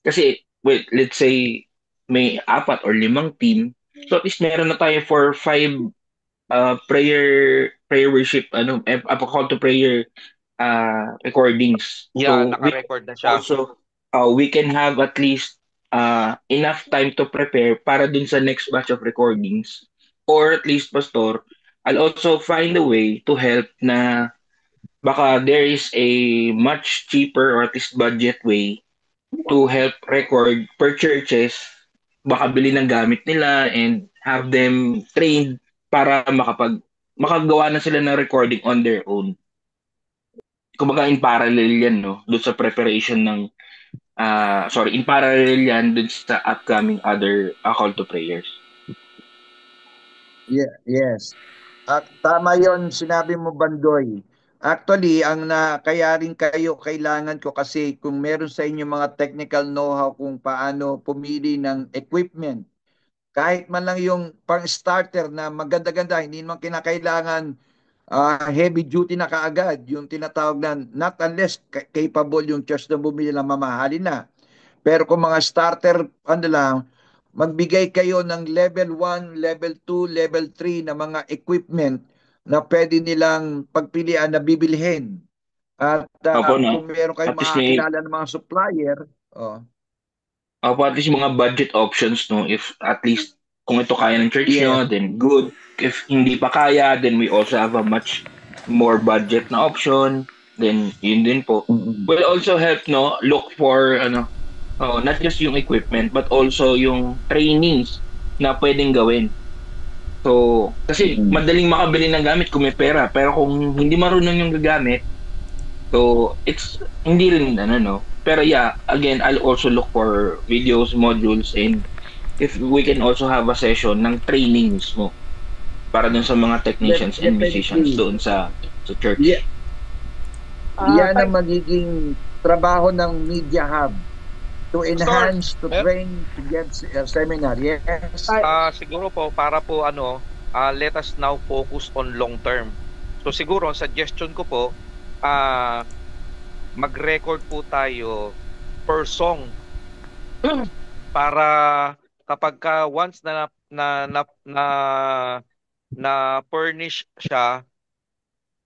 Kasi, wait, let's say may 4 or 5 team, so at least meron na tayo for 5 prayer worship, call to prayer recordings. Yeah, So naka-record na siya. also we can have at least enough time to prepare para dun sa next batch of recordings. Or at least, Pastor, I'll also find a way to help na baka there is a much cheaper or at least budget way to help record per churches, baka bili ng gamit nila and have them trained para makagawa na sila ng recording on their own. Kumbaga in parallel yan, no? Doon sa preparation ng in parallel yan doon sa upcoming other call to prayers. Yes. Tama yon sinabi mo, Bandoy. Actually, kaya rin kayo kailangan ko kasi kung meron sa inyo mga technical know-how kung paano pumili ng equipment, kahit man lang yung pang-starter na maganda-ganda, hindi naman kinakailangan heavy duty na kaagad, yung tinatawag na not unless capable yung church na bumili ng mamahalin na. Pero kung mga starter, ano lang, magbigay kayo ng level 1, level 2, level 3 na mga equipment na pwede nilang pagpilian na bibilhin. At Opo, no? kung meron kayong At least may makakilala ng mga supplier, at least mga budget options, no? If at least kung ito kaya ng church nyo, then good. If hindi pa kaya, then we also have a much more budget na option. Then yun din po. Will also help, no? Look for not just yung equipment but also yung trainings na pwedeng gawin. So, kasi madaling makabili ng gamit kung may pera, pero kung hindi marunong yung gagamit, so it's hindi rin Pero yeah, again, I'll also look for videos, modules, and if we can also have a session ng training mismo para dun sa mga technicians and musicians doon sa church. Yan ang magiging trabaho ng Media Hub. To enhance, to train, to get seminar. Yes. Siguro po, para po let us now focus on long term. So siguro, suggestion ko po, mag-record po tayo per song para kapag once na furnish siya,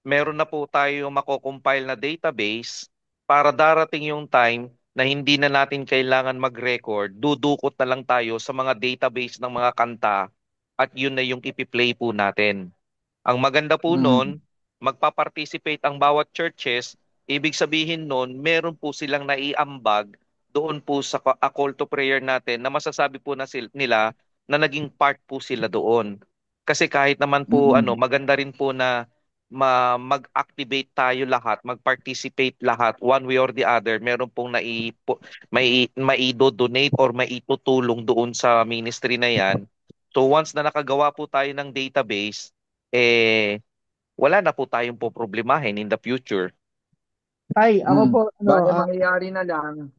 meron na po tayo mako-compile na database para darating yung time na hindi na natin kailangan mag-record, dudukot na lang tayo sa mga database ng mga kanta at yun na yung ipi-play po natin. Ang maganda po Mm. noon, magpa-participate ang bawat churches, ibig sabihin noon, meron po silang naiambag doon po sa a call to prayer natin na masasabi po nila na naging part po sila doon. Kasi kahit naman po Mm. maganda rin po na mag-activate tayo lahat, mag-participate lahat one way or the other. Meron pong donate or maitutulong doon sa ministry na 'yan. So once na nakagawa po tayo ng database, wala na po tayong poproblemahin in the future. Tay, ako Mm. po, Bale, mangyayari na lang,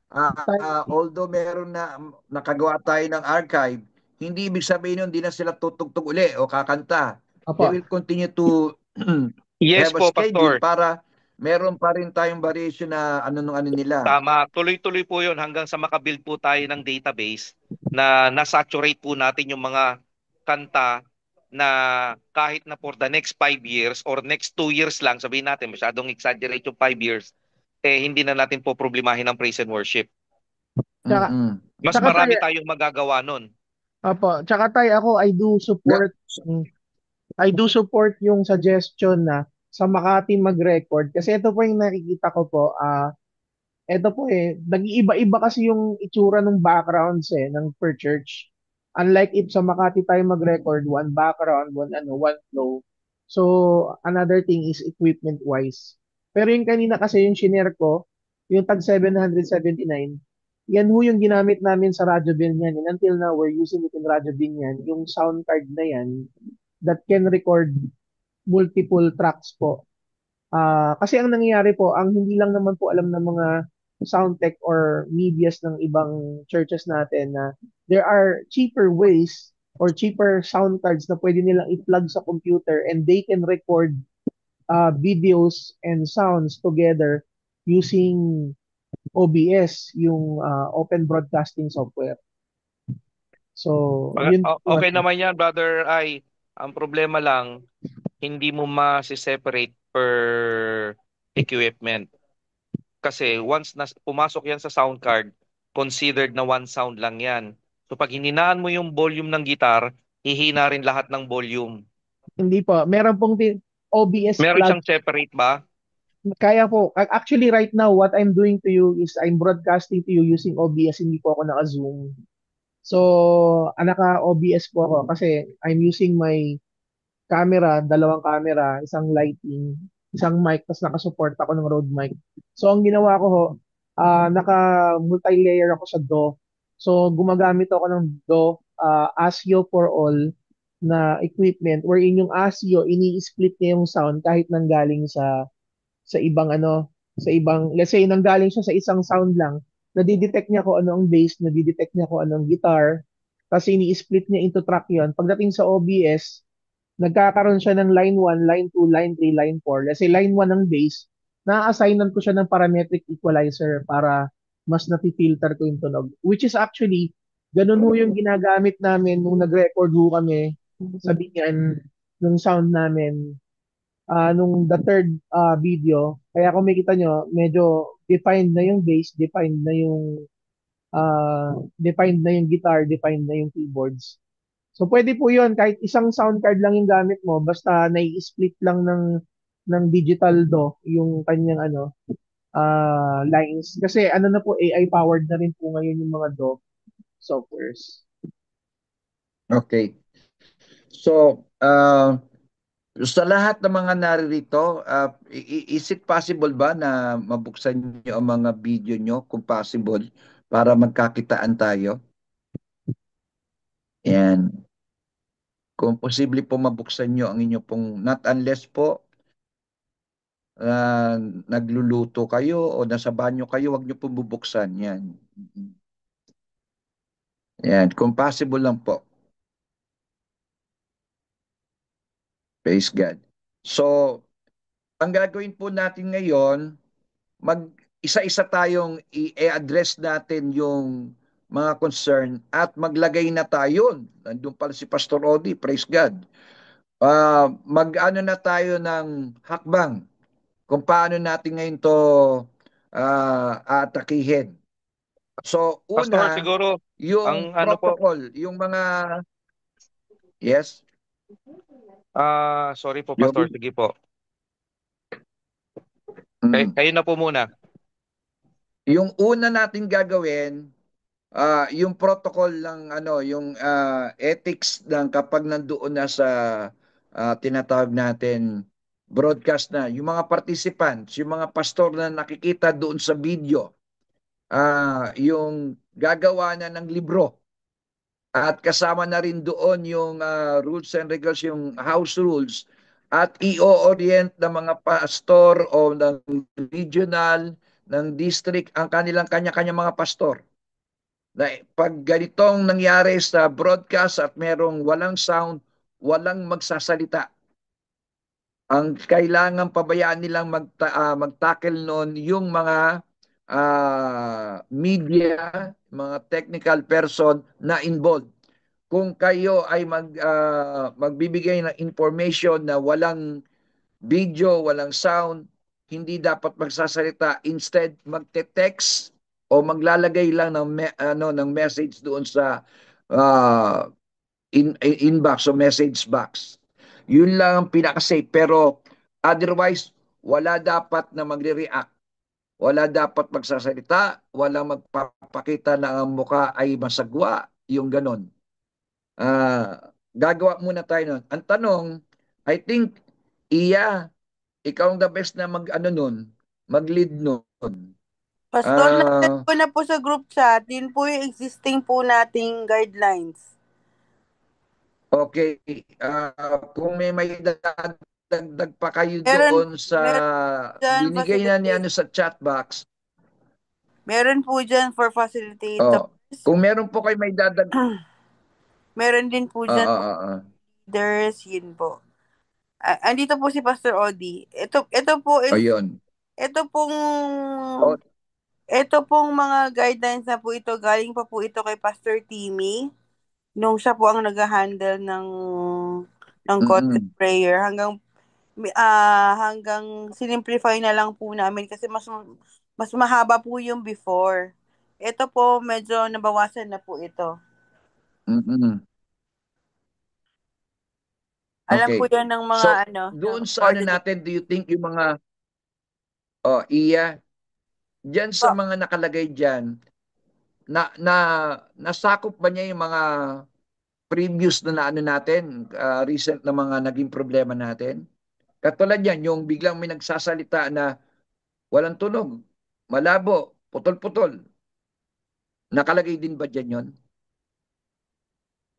tay, although meron na nakagawa tayo ng archive, hindi ibig sabihin nun, hindi na sila tutugtog uli o kakanta. They opo. will continue to Yes have a po, schedule Pastor. para meron pa rin tayong variation na ano nila. Tama. Tuloy-tuloy po yun hanggang sa makabuild po tayo ng database na nasaturate po natin yung mga kanta na kahit na for the next 5 years or next 2 years lang, sabihin natin, masyadong exaggerate yung 5 years, hindi na natin po problemahin ang praise and worship. Tsaka, Mm-mm. Mas tsaka tay, marami tayong magagawa nun. opo, tsaka tay, ako, I do support yung suggestion na sa Makati mag-record. Kasi ito po yung nakikita ko po, ito po nag-iiba-iba kasi yung itsura ng backgrounds ng per church. Unlike if sa Makati tayo mag-record, one background, one flow. So, another thing is equipment-wise. Pero yung kanina kasi yung shinare ko, yung tag 779, yan ho yung ginamit namin sa Radyo Binyan. And until now, we're using it in Radyo Binyan. Yung sound card na yan that can record multiple tracks po. Kasi ang nangyayari po, ang hindi lang naman po alam ng mga sound tech or medias ng ibang churches natin na there are cheaper ways or cheaper sound cards na pwede nilang i-plug sa computer and they can record videos and sounds together using OBS, yung Open Broadcasting Software. So, yun po. Okay naman yan, brother. Ang problema lang, hindi mo ma-separate per equipment. Kasi once na pumasok yan sa sound card, considered na one sound lang yan. So pag hininaan mo yung volume ng gitar, hihina rin lahat ng volume. Hindi po. Meron pong OBS Meron plug. siyang separate ba? Kaya po. Actually, right now, what I'm doing to you is I'm broadcasting to you using OBS. Hindi po ako naka-Zoom. So, naka-OBS po ako kasi I'm using my camera, dalawang camera, isang lighting, isang mic, tapos nakasupport ako ng Rode mic. So, ang ginawa ko ho, naka-multi-layer ako sa DAW. So, gumagamit ako ng DAW, ASIO for all na equipment wherein yung ASIO, ini-split niya yung sound kahit nanggaling sa ibang let's say nanggaling siya sa isang sound lang, nadidetect niya kung ano ang bass, nadidetect niya kung ano ang guitar, kasi ini-split niya into track yon. Pagdating sa OBS, nagkakaroon siya ng line 1, line 2, line 3, line 4. Kasi line 1 ng bass, na-assignan ko siya ng parametric equalizer para mas napi-filter ko yung tunog. Which is actually, ganun ho yung ginagamit namin nung nag-record ho kami sa binyan nung sound namin nung the third video. Kaya kung makita nyo, medyo defined na yung bass, defined na yung guitar, defined na yung keyboards. So pwede po 'yun kahit isang sound card lang yung gamit mo basta nai-split lang ng digital do yung kanyang lines kasi na po AI powered na rin po ngayon yung mga do softwares. Okay. So, sa lahat ng mga naririto, is it possible ba na mabuksan nyo ang mga video nyo kung possible para magkakitaan tayo? Yan. Kung posible po mabuksan nyo ang inyo pong, not unless po nagluluto kayo o nasa banyo kayo, wag nyo po bubuksan. Yan. Yan. Kung possible lang po. Praise God. So, ang gagawin po natin ngayon, isa-isa tayong i-address natin yung mga concern at maglagay na tayo. Nandun pala si Pastor Odi, praise God. Mag-ano na tayo ng hakbang kung paano natin ngayon to atakihin. So, Pastor, una, siguro, yung ang ano po, protocol, yung mga, yes, sorry po, Pastor, Joby? sige po. Mm. Kayo na po muna. Yung una natin gagawin, yung protocol ng ano, yung ethics ng kapag nandoon na sa tinatawag natin broadcast na, yung mga participants, yung mga pastor na nakikita doon sa video, yung gagawa na ng libro at kasama na rin doon yung rules and regulations, yung house rules at i-orient ng mga pastor o ng regional, ng district, ang kanilang kanya-kanya mga pastor na pag ganitong nangyari sa broadcast at merong walang sound, walang magsasalita. Ang kailangan pabayaan nilang mag-tackle noon yung mga media, mga technical person na involved. Kung kayo ay magbibigay ng information na walang video, walang sound, hindi dapat magsasalita. Instead, magte-text o maglalagay lang ng message doon sa uh, inbox o message box. Yun lang ang pinaka-safe. Pero otherwise, wala dapat na magre-react. Wala dapat magsasalita, wala magpapakita na ang mukha ay masagwa, yung ganon. Gagawa muna tayo nun. Ang tanong, I think, ikaw ang the best na mag-ano nun, mag-lead nun. Pastor, nandun ko na po sa group chat. Yun po yung existing po nating guidelines. Okay. Kung may dagdag pa kayo doon sa binigay na niya sa chat box. Meron po dyan for facilitators. Kung meron po kayo may meron din po dyan leaders, yun po. Andito po si Pastor Odi. Ito po is ayun. Ito pong mga guidelines na po ito, galing pa po ito kay Pastor Timmy nung siya po ang nag-handle ng content prayer hanggang sinimplify na lang po namin kasi mas mahaba po yung before. Ito po medyo nabawasan na po ito. Alam okay. po yan ng mga so, doon sa ano natin, do you think yung mga diyan sa mga nakalagay diyan nasakop ba niya yung mga previous na ano natin, recent na mga naging problema natin? Katulad yan, yung biglang may nagsasalita na walang tunog, malabo, putol-putol. Nakalagay din ba dyan yun?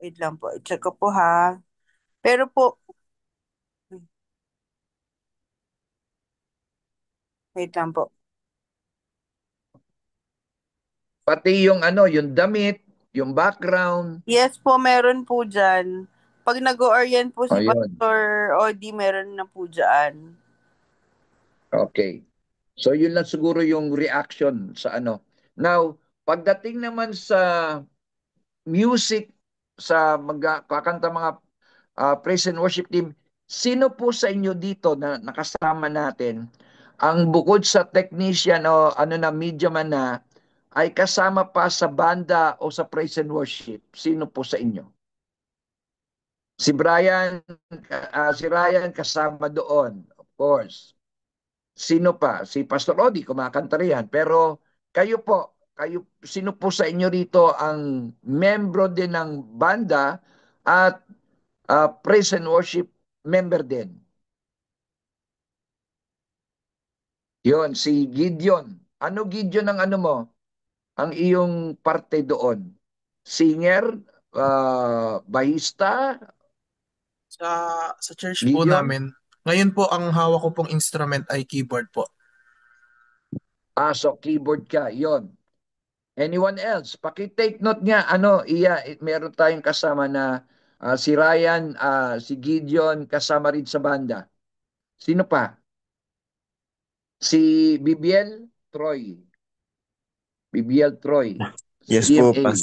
Wait lang po, i-check ko po ha. Pero po, wait lang po. Pati yung ano, yung damit, yung background. Yes po, meron po dyan. Pag nag-orient po si Pastor Odi, meron na po dyan. Okay. So yun lang siguro yung reaction sa ano. Now, pagdating naman sa music, sa kakanta mga praise and worship team, sino po sa inyo dito na nakasama natin ang bukod sa technician o ano na media man na ay kasama pa sa banda o sa praise and worship? Sino po sa inyo? Si Ryan kasama doon, of course. Sino pa? Si Pastor Odi, kumakanta riyan. Pero kayo po, sino po sa inyo rito ang membro din ng banda at praise and worship member din? Yun, si Gideon. Ano Gideon ang ano mo? Ang iyong parte doon? Singer? Bahista? Sa church po namin, ngayon po ang hawak ko pong instrument ay keyboard po. So keyboard ka, yon. Anyone else? Paki-take note nga, meron tayong kasama na si Ryan, si Gideon, kasama rin sa banda. Sino pa? Si Bibiel, Troy. BBL Troy. Yes po, GMA. Pas.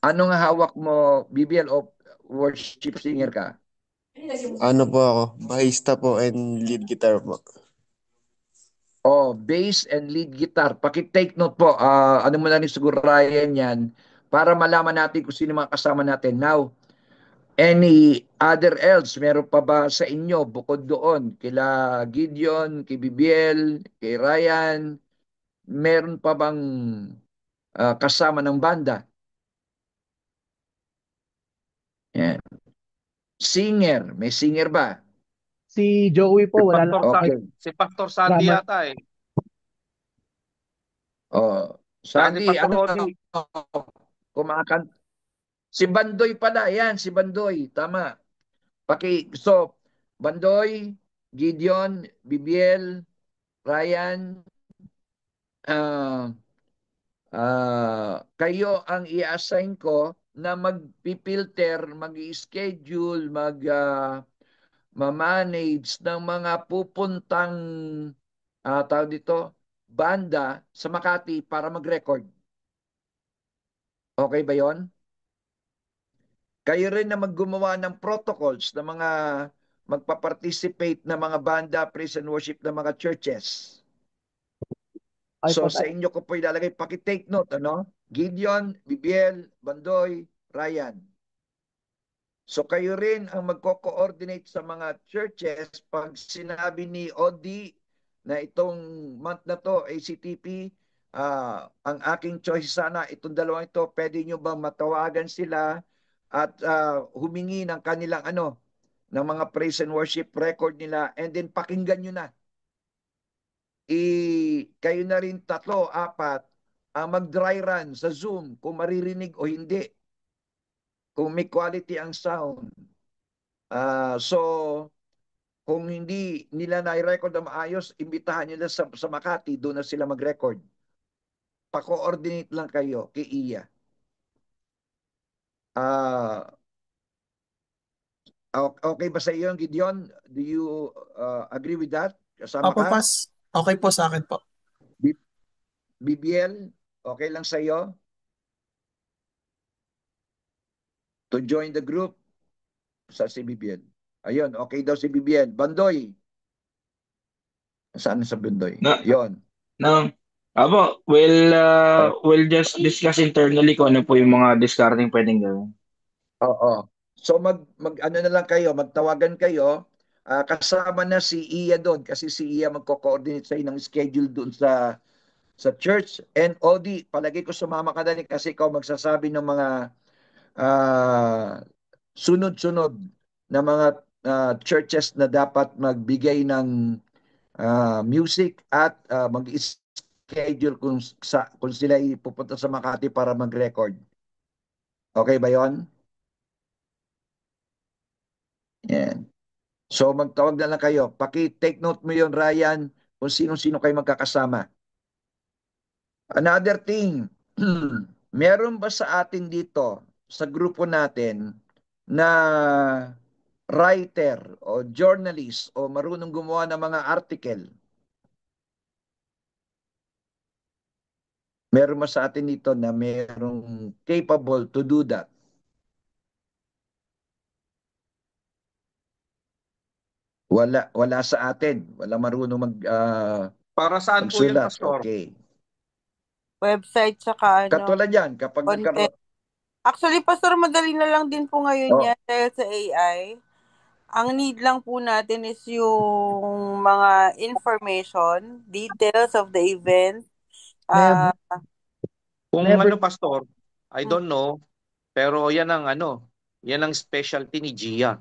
Anong hawak mo, BBL o worship singer ka? Ano po ako? Bahista po and lead guitar po. Oh, bass and lead guitar. Paki-take note po. Ano mo na rin siguro Ryan yan para malaman natin kung sino mga kasama natin. Now, any other else? Meron pa ba sa inyo bukod doon? Kila Gideon, kay BBL, kay Ryan, meron pa bang kasama ng banda? Yan. Singer, may singer ba? Si Joey Si po, wala lang Pastor po Sa kahit Okay. si Pastor Sandy drummer. yata eh. Oh, Saka si Sandy, Pastor ano Odi. kumakan? Si Bandoy pala, yan, si Bandoy, tama. So, Bandoy, Gideon, BBL, Ryan, ah kayo ang i-assign ko na mag-filter, mag-schedule, ma-manage ng mga pupuntang tawag dito, banda sa Makati para mag-record. Okay ba 'yon? Kayo rin na maggumawa ng protocols ng mga magpa-participate na mga banda, praise and worship ng mga churches. Ay So po, sa inyo ko po ilalagay, paki-take note, ano? Gideon, BBL, Bandoy, Ryan. So kayo rin ang magko-coordinate sa mga churches pag sinabi ni Odi na itong month na to, ACTP, ang aking choice sana, itong dalawang ito, pwede nyo bang matawagan sila at humingi ng kanilang ng mga praise and worship record nila, and then pakinggan nyo na. Kayo na rin 3, 4 ang mag-dry run sa Zoom kung maririnig o hindi, kung may quality ang sound. So kung hindi nila na-record na maayos, imbitahan nila sa Makati, doon na sila mag-record. Pa-coordinate lang kayo kay Iya. Okay ba sa iyo, Gideon? Do you agree with that? Kasama Opo, ka? Pas. Okay po sa akin po. BBL, okay lang sa iyo? To join the group? Sa si BBL. Ayun, okay daw si BBL. Bandoy. Saan sa Bandoy? Na, Yon. we'll just discuss internally kung ano po yung mga discarding pwedeng gawin. Oo. So ano na lang kayo, magtawagan kayo. Kasama na si Iya doon kasi si Iya magko-coordinate sa ng schedule doon sa church. And Odi, palagi ko sumama ka na kasi ikaw magsasabi ng mga sunod-sunod na mga churches na dapat magbigay ng music at mag-schedule kung sila pupunta sa Makati para mag-record. Okay ba 'yon? Yan. So magtawag na lang kayo. Paki-take note mo 'yon, Ryan, kung sino-sino kayo magkakasama. Another thing, meron ba sa atin dito, sa grupo natin, na writer o journalist o marunong gumawa ng mga article? Meron ba sa atin dito na merong capable to do that? Wala sa atin. Wala marunong Para saan po yun, magsulat. Pastor? Okay. Website tsaka Katulad yan, kapag content. nagkaroon. Actually, Pastor, madali na lang din po ngayon Oh. yan dahil sa AI. Ang need lang po natin is yung mga information, details of the event. Kung Never. Pastor, I don't know, pero yan ang specialty ni Gia.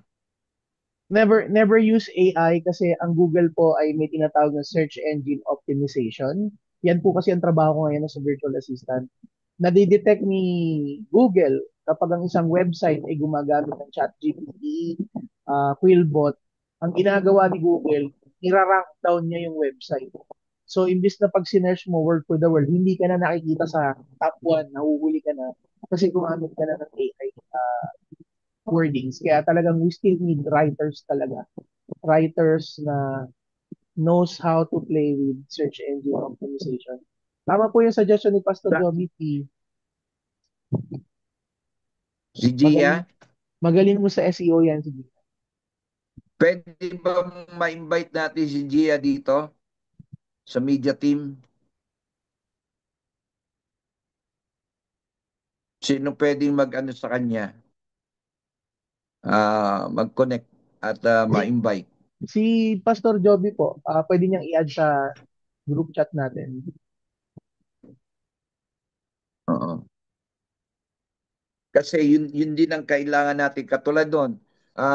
Never use AI kasi ang Google po ay may tinatawag na search engine optimization. Yan po kasi ang trabaho ko ngayon sa virtual assistant. Nadidetect ni Google kapag ang isang website ay gumagamit ng ChatGPT, Quillbot. Ang ginagawa ni Google, ira-rank down niya yung website. So, imbis na pag sinearch mo word for the word, hindi ka na nakikita sa top 1, nahuhuli ka na kasi gumamit ka na ng AI wordings. Kaya talagang we still need writers talaga. Writers na knows how to play with search engine optimization. Tama po yung suggestion ni Pastor Joby P. Si Gia, Magaling mo sa SEO yan, sige. pwede ba ma-invite natin si Gia dito sa media team? Sino pwedeng mag-ano sa kanya? Mag-connect at ma-invite. Si Pastor Joby po, pwede niyang i-add sa group chat natin. Oo. Kasi yun din ang kailangan natin. Katulad doon,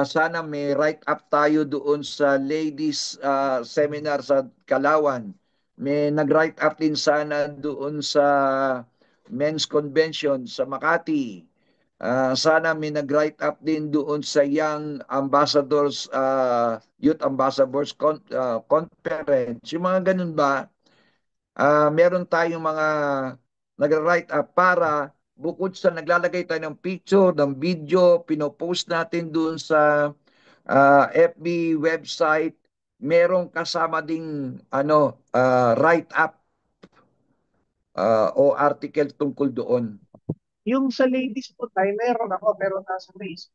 sana may write-up tayo doon sa ladies seminar sa Kalawan. May nag-write up din sana doon sa men's convention sa Makati. Sana may nag-write up din doon sa Young Ambassadors, Youth Ambassadors Conference. Yung mga ganun ba, meron tayong mga nag-write up para bukod sa naglalagay tayo ng picture, ng video, pinopost natin doon sa FB website, merong kasama ding write up o article tungkol doon. Yung sa ladies po tayo, meron ako pero nasa Facebook.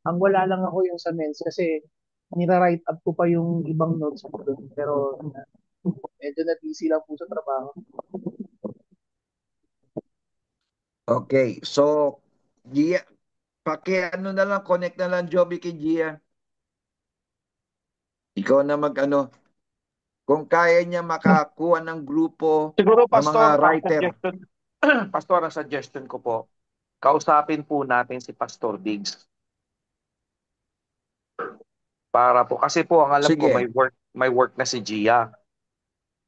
Ang wala lang ako yung sa men's kasi nira-write up ko pa yung ibang notes ko doon. Pero medyo na busy lang po sa trabaho. Okay, so Gia, ano na lang, connect na lang Joby kay Gia. Ikaw na mag-ano. Kung kaya niya makakuha ng grupo Siguro, ng mga Pastor, ang writer. suggestion, Pastor, ang suggestion ko po, kausapin po natin si Pastor Diggs. Para po, kasi po ang alam ko Sige. may work na si Gia.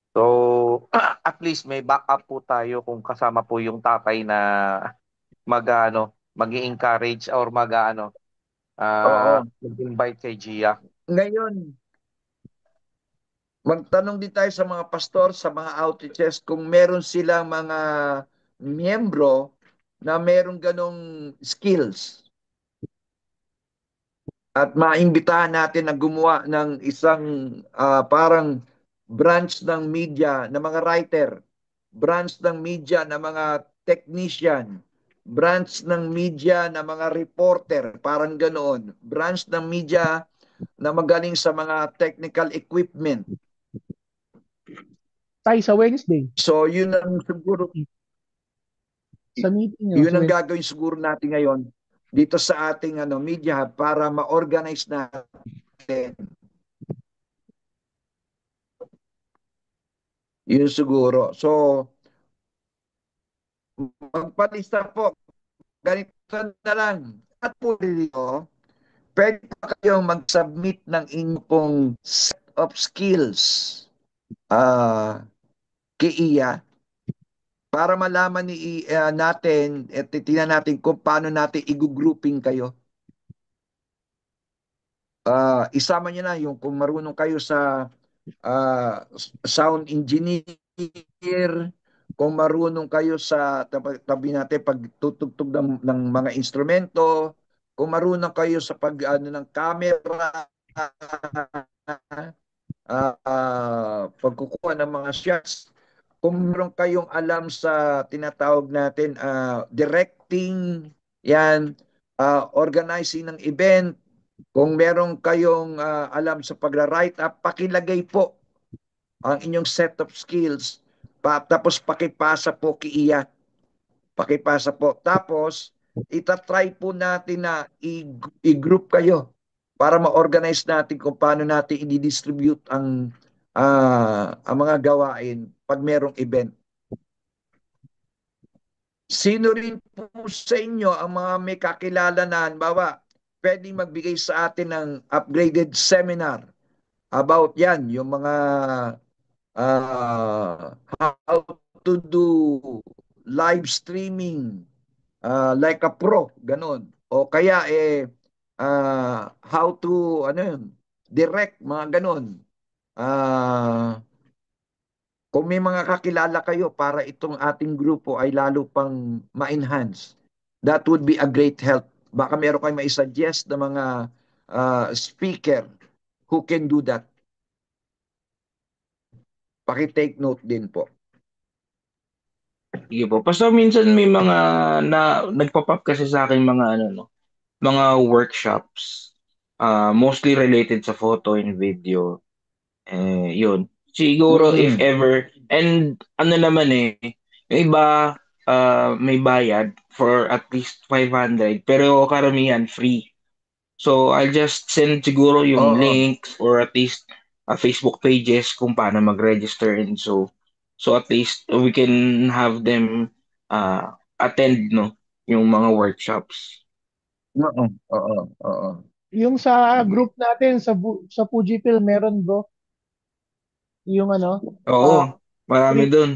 So, at least may backup po tayo kung kasama po yung tatay na mag-encourage or mag-invite kay Gia. Ngayon, magtanong din tayo sa mga pastor, sa mga outreaches, kung meron silang mga miyembro na meron ganong skills. At maimbitahan natin na gumawa ng isang parang branch ng media na mga writer, branch ng media na mga technician, branch ng media na mga reporter, parang ganoon, branch ng media na magaling sa mga technical equipment. Tayo sa Wednesday. So yun ang siguro, sa meeting yun ang gagawin siguro natin ngayon dito sa ating media hub para ma-organize natin. Yun siguro. So, magpalista po. Ganito na lang. At po dito, pwede pa kayong mag-submit ng inyong set of skills kay Iya para malaman natin at titingnan natin kung paano natin i-grouping kayo. Isama niyo na yung kung marunong kayo sa sound engineer, kung marunong kayo sa tabi natin pagtutugtog ng mga instrumento, kung marunong kayo sa ng camera, pagkukuha ng mga shots, kung meron kayong alam sa tinatawag natin directing, yan, organizing ng event, kung meron kayong alam sa pagra-write up, pakilagay po ang inyong set of skills. Tapos pakipasa po kay Iya. Pakipasa po. Tapos, itatry po natin na i-group kayo para ma-organize natin kung paano natin i-distribute ang mga gawain pag merong event. Sino rin po sa inyo ang mga may kakilala na halimbawa, pwedeng magbigay sa atin ng upgraded seminar about yan, yung mga how to do live streaming like a pro, ganun. O kaya how to direct, mga ganun. Kung may mga kakilala kayo para itong ating grupo ay lalo pang ma-enhance, that would be a great help. Baka meron kayong mai-suggest na mga speaker who can do that. Paki-take note din po. Sige po. Basta minsan may mga nagpa-pop kasi sa akin mga ano no, mga workshops mostly related sa photo and video. Yun. Siguro if Mm. ever and ano naman yung iba may bayad for at least 500 pero karamihan free. So I'll just send siguro yung Oo. links or at least Facebook pages kung paano mag-register and so at least we can have them attend no yung mga workshops. Oo. Oo. Oo. Yung sa Sige. group natin, sa Fujifilm, meron bro, yung Oo, marami free, doon.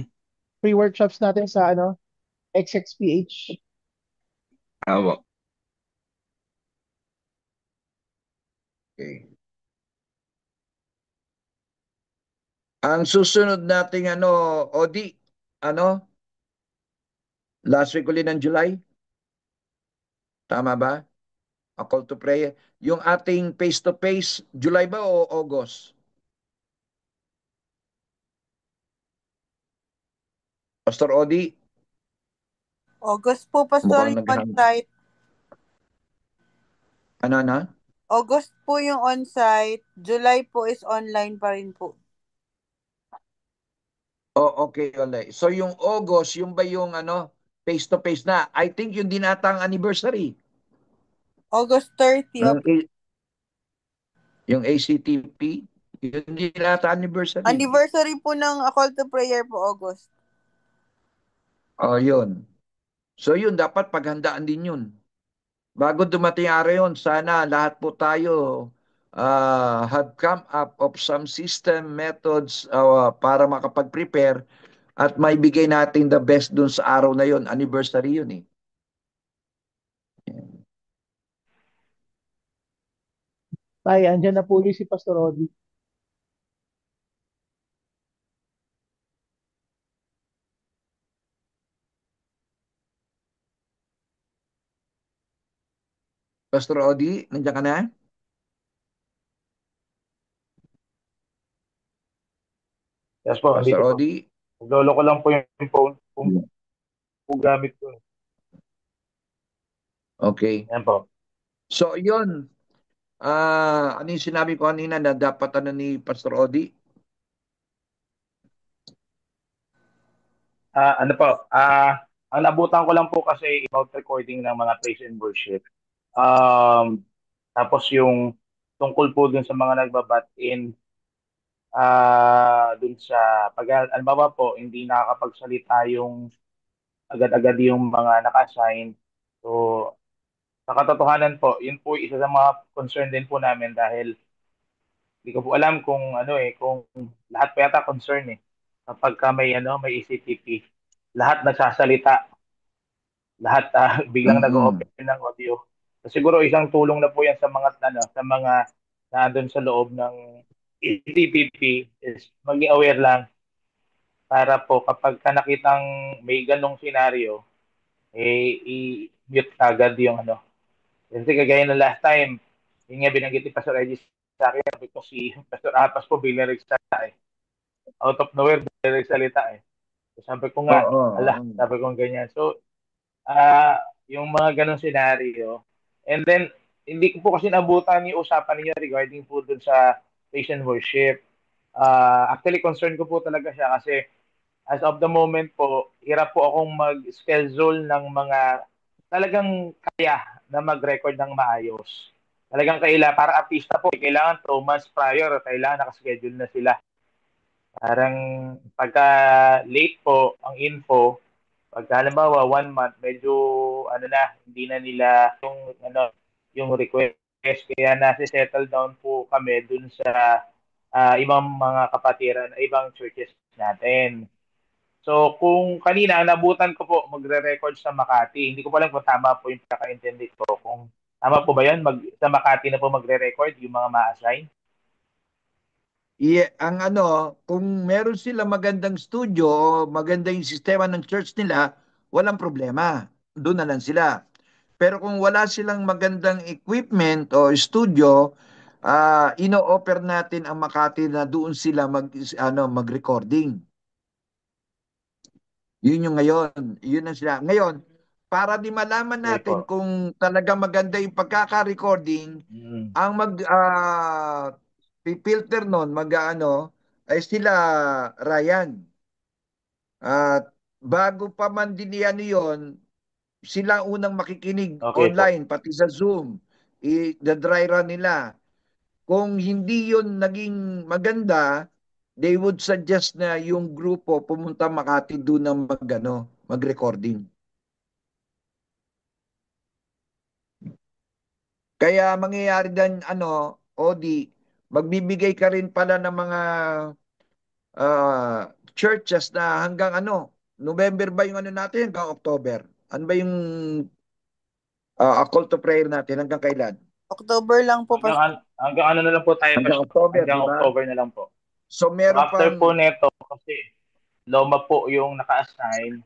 free workshops natin sa XXPH. Awa. Okay. Ang susunod nating Odi, last week ulit ng July, tama ba? A call to prayer. Yung ating face-to-face, July ba o August? Pastor Odi, August po, Pastor, mukhang yung naghahang. on-site. Ano? August po yung on-site. July po is online pa rin po. Oh, okay, ulit. So yung August, yung ba yung face-to-face na? I think yung din ata ang anniversary. August 30, Yung, opo. yung ACTP, yun din ata anniversary. Anniversary po ng A Call to Prayer po, August. Oh, yun. So yun, dapat paghandaan din yun. Bago dumating araw yun, sana lahat po tayo have come up of some system, methods para makapag-prepare at maibigay natin the best dun sa araw na yun. Anniversary yun eh. Tay, andyan na po ulit si Pastor Odi. Pastor Odi, nandiyan ka na? Yes po, Pastor andito po. Odi? Naglolo ko lang po yung phone kung gamit ko. Okay. Yan po. So yun, ano yung sinabi ko kanina na dapat ni Pastor Odi? Ano po, ang nabutan ko lang po kasi about recording ng mga praise and worship. Tapos yung tungkol po dun sa mga nagbabat in dun sa pag albawa po hindi nakakapagsalita yung agad-agad yung mga naka-assign. So sa katotohanan po, yun po isa sa mga concern din po namin dahil hindi ko po alam kung kung lahat pa yata concern kapag ka may ECTP, lahat nagsasalita, lahat biglang nag-open ng audio. So, siguro isang tulong na po yan sa mga nandun sa loob ng ECTP is maging aware lang para po kapag ka nakitang may ganong senaryo, i-mute agad yung Kasi kagaya ng last time, yung nga binanggit ni Pastor Regis sa akin because si Pastor Apas po bigla nagsalita out of nowhere bigla nagsalita So, sabi ko nga, sabi ko ganyan. So, yung mga ganong senaryo. And then, hindi ko po kasi nabutan yung usapan niyo regarding po dun sa praise and worship. Actually, concern ko po talaga siya kasi as of the moment po, hirap po akong mag-schedule ng mga talagang kaya na mag-record ng maayos. Talagang para artista po, kailangan 2 months prior, kailangan nakaschedule na sila. Parang pagka late po ang info, pagka halimbawa 1 month, medyo hindi na nila yung request. Kaya nasi-settle down po kami dun sa ibang mga kapatiran, ibang churches natin. So, kung kanina, nabutan ko po magre-record sa Makati. Hindi ko pa lang kung tama po yung pagkakaintindi ko. Kung tama po ba yan? Sa Makati na po magre-record yung mga ma-assign? Ang kung meron sila magandang studio, maganda yung sistema ng church nila, walang problema. Doon na lang sila. Pero kung wala silang magandang equipment o studio, ino-offer natin ang Makati na doon sila mag-recording. Yun yung ngayon. Yun ang sila. Ngayon, para di malaman Okay natin po. kung talaga maganda yung pagkaka-recording, ang filter nun, ay sila Ryan. At bago pa man din yun, sila unang makikinig Okay po. online, pati sa Zoom. I-dry run nila. Kung hindi yun naging maganda, they would suggest na yung grupo pumunta Makati doon ng mag-recording. Kaya mangyayari din, Odi, magbibigay ka rin pala ng mga churches na hanggang November ba yung natin hanggang October? Ano ba yung call to prayer natin hanggang kailan? October lang po. Hanggang ano na lang po tayo, Hanggang Pastor? October, Hanggang di ba? October na lang po. So So meron after pang po neto, kasi Loma po yung naka-assign.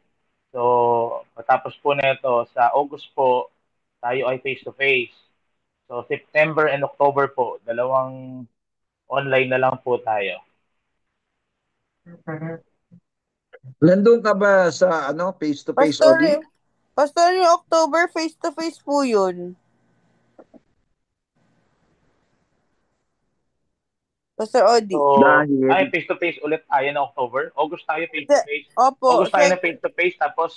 So patapos po neto, sa August po, tayo ay face-to-face. So September and October po, dalawang online na lang po tayo. Nandun ka ba sa face-to-face, Odi? Pastor, yung October face-to-face po yun. Pastor Odi. So, Dahil face-to-face ulit tayo ng October. August tayo face-to-face. Opo. August tayo na face-to-face, tapos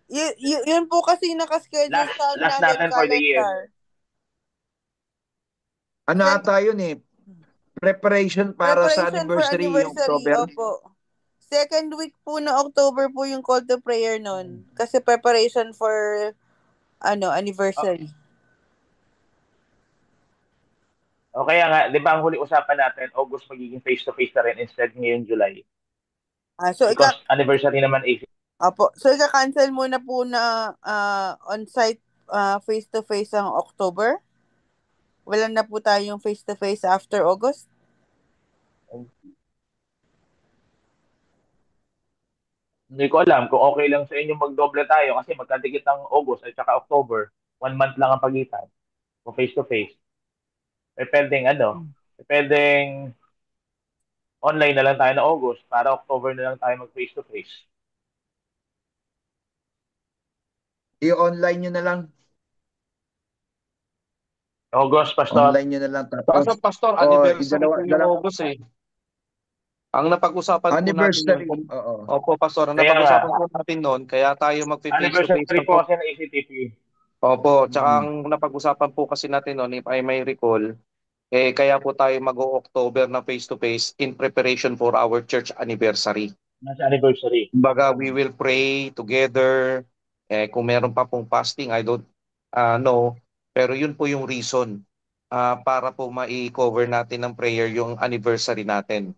yun po kasi nakaschedule sa last natin natin for the year. calendar. Ano ata yun preparation para sa anniversary yung October? Opo. Second week po na October po yung call to prayer nun. Kasi preparation for anniversary. O kaya nga, di ba ang huli usapan natin, August magiging face-to-face na rin instead ngayon July. Because anniversary naman AC. Opo. So, ika-cancel muna po na on-site face-to-face ang October? Wala na po tayong face-to-face after August? Hindi ko alam kung okay lang sa inyo magdoble tayo kasi magkadikit ang August at saka October. 1 month lang ang pagitan. Kung face-to-face. Pwedeng online na lang tayo na August para October na lang tayo mag face-to-face. I-online nyo na lang. August, Pastor. Online nyo na lang. Tapos, Pastor, anniversary po yung August Ang napag-usapan anniversary. po natin Oo. Opo, Pastor. Ang napag-usapan po natin noon, kaya tayo Anniversary mag-face-to-face po kasi ng ACTP. Opo, tsaka ang napag-usapan po kasi natin noon, if I may recall, kaya po tayo mag-o-October na face-to-face in preparation for our church anniversary. Nasa anniversary. Baga, we will pray together. Kung meron pa pong fasting, I don't know. Pero yun po yung reason para po ma-cover natin ng prayer yung anniversary natin.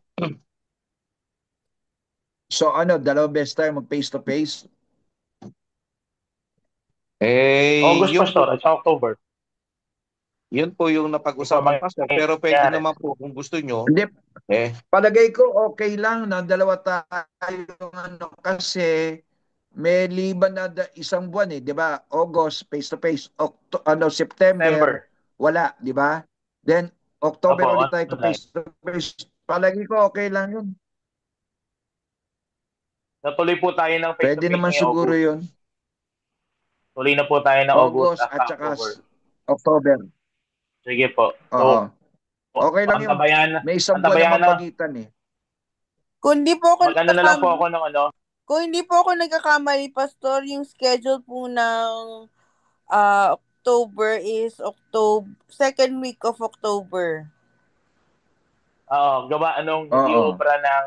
So dalawang beses tayo mag face-to-face? August, Pastor, at October. Yun po yung napag-usapan, Pastor. Pero pwede naman po kung gusto nyo. Hindi. Palagay ko okay lang na dalawa tayo kasi may liban na isang buwan di ba? August face-to-face, September wala, di ba? Then October ulit tayo face-to-face. Palagay ko okay lang yun. Natuloy po tayo ng face-to-face. Pwede naman siguro August. yun. Tuloy na po tayo ng August at saka October. Sige po. So, okay lang yun. May isang buwan na mapagitan Kung hindi po ako Kung hindi po ako nagkakamali, Pastor, yung schedule po ng October is second week of October. Gawa hindi obra ng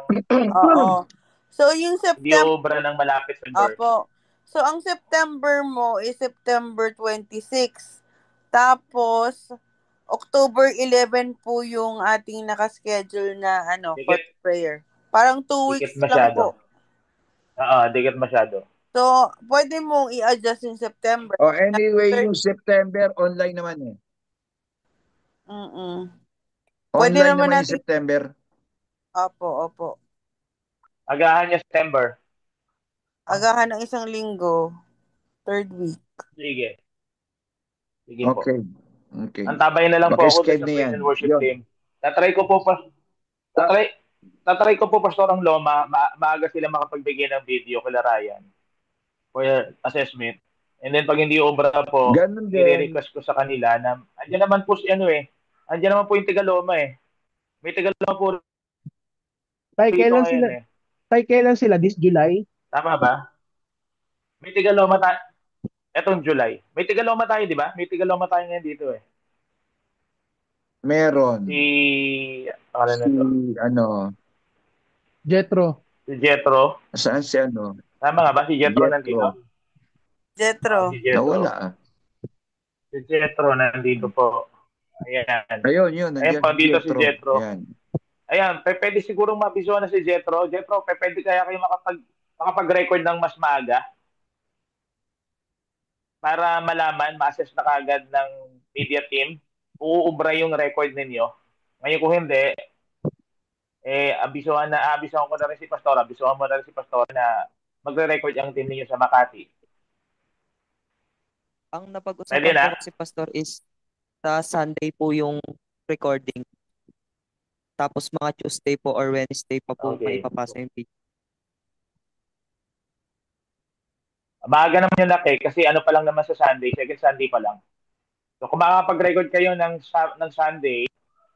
So, yung September... Hindi obra ng malapit sa birth. Opo. So, ang September mo is September 26. Tapos, October 11 po yung ating nakaschedule na for prayer. Parang 2 weeks lang po. Dikit masyado. So, pwede mong i-adjust yung September. Anyway, yung September, online naman Pwede online naman naman natin... yung September. Opo. Agahan niya September. Agahan ng isang linggo. Third week. Sige Okay. Okay. Antabay na lang po ako doon Maki-escape sa na praise yan. and worship Yun. team. Tatry ko po pa Ta- tatry tatry ko po Pastor ang Loma, maaga sila makapagbigay ng video kila Ryan for assessment. And then pag hindi obra po, Ganun din. i-request ko sa kanila na andiyan naman po si ano eh. Andiyan naman po yung Tigaloma eh. May Tigaloma po Tay, rito kailan ngayon sila? eh. Tay, kailan sila? This July? Tama ba? May Tigaloma tayo. Etong July. May Tigaloma tayo, di ba? May Tigaloma tayo ngayon dito eh. Meron. Pangalan na Si to. ano, Jetro. Si Jetro. saan si ano? Tama nga ba? Si Jetro nandito? Jetro. Si Jetro. Nawala ah. Si Jetro nandito po. Ayan. Ayun, yun. Ayan Nandiyan po, dito si Jetro. Ayan. Ayan, pwede sigurong mabisuan na si Jetro. Jetro, pwede kaya kayo makapag-record ng mas maaga para malaman, ma-assess na kagad ng media team, uubra yung record ninyo. Ngayon kung hindi, abisuhan ko na rin si Pastor, abisuhan mo na rin si Pastor na magre-record ang team ninyo sa Makati. Ang napag-usapan ko si Pastor is sa Sunday po yung recording. Tapos mga Tuesday po or Wednesday pa po may papasa yung video. Maaga naman yung laki kasi ano pa lang naman sa Sunday, second Sunday pa lang. So kung makakapag-record kayo ng Sunday,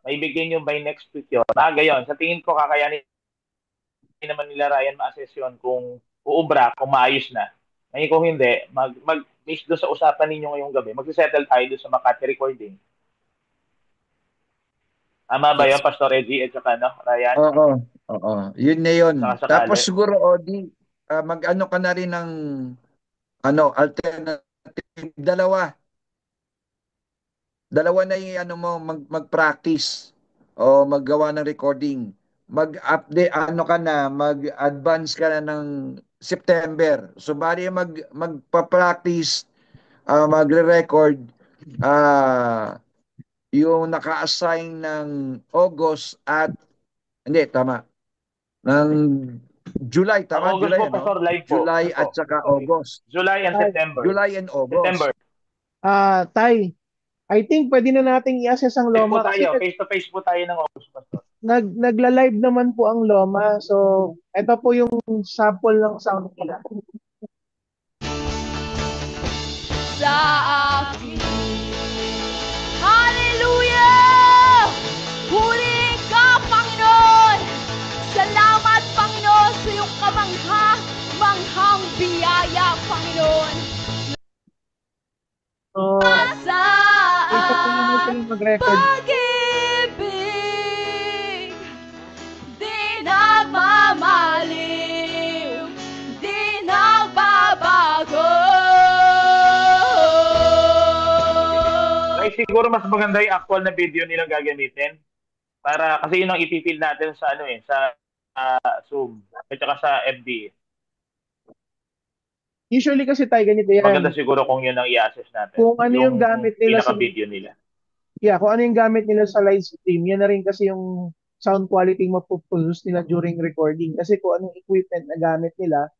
maibigay nyo by next week yun. Maaga yun. Sa tingin ko kakayanin naman nila Ryan ma-assess yun kung uubra, kung maayos na. Ngayon kung hindi, based doon sa usapan ninyo ngayong gabi, magsisettle tayo doon sa Makati recording. Tama ba yun, Pastor Reggie at saka Ryan? Oo. Yun na yun. Sakasakali. Tapos siguro, Odi, mag-ano ka na rin ng alternative. Dalawa na yung ano mo, mag-practice o maggawa ng recording. Mag-update, mag-advance ka na ng September. So, bali magpa-practice, magre-record, yung naka-assign ng August at, hindi, tama, ng July, tama? August July, po, Pastor, live po. July at saka August. July and September. July and August. September. Tay, I think pwede na nating i-assess ang Loma. Kasi face-to-face po tayo ng August, Pastor. Nagla-live naman po ang Loma. So, ito po yung sample ng sound nila. Sa akin. Hallelujah! Puri ka, Panginoon! Salamat, Panginoon, sa iyong manghang biyaya, Panginoon. Sa pag-ibig, di nagmamaliw, di nagbabago. Ay, siguro mas maganda yung actual na video nilang gagamitin. Para, kasi yun ang ipipil natin sa sa Zoom at saka sa FB. Usually kasi tayo ganito yan. Maganda siguro kung yun ang i-assess natin. Kung ano yung gamit nila sa video nila. Yeah, kung ano yung gamit nila sa live stream, yan na rin kasi yung sound quality mapuproduce nila during recording. Kasi kung anong equipment na gamit nila,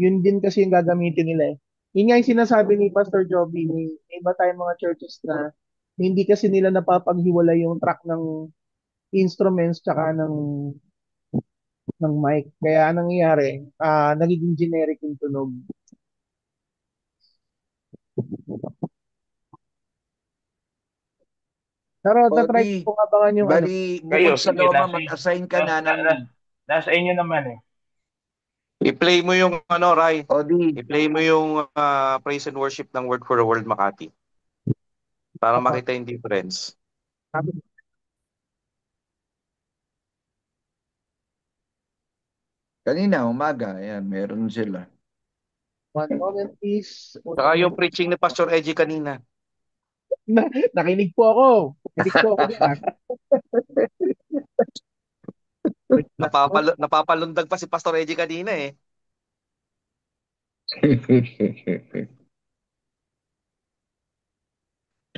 yun din kasi yung gagamitin nila eh. Yun nga yung sinasabi ni Pastor Joby, may iba tayong mga churches na hindi kasi nila napapaghiwala yung track ng instruments tsaka ng mic. Kaya anong nangyayari, nagiging generic yung tunog. Pero tatry ko abangan yung bukod sa Loma, mag-assign ka na ng... Nasa inyo naman eh. I-play mo yung Ray. I-play mo yung praise and worship ng Word for the World Makati. Para makita yung difference. Kanina, umaga, ayan, meron sila. One moment, please. Saka yung preaching ni Pastor Edgy kanina. Nakinig po ako. Napapalundag pa si Pastor Edgy kanina eh.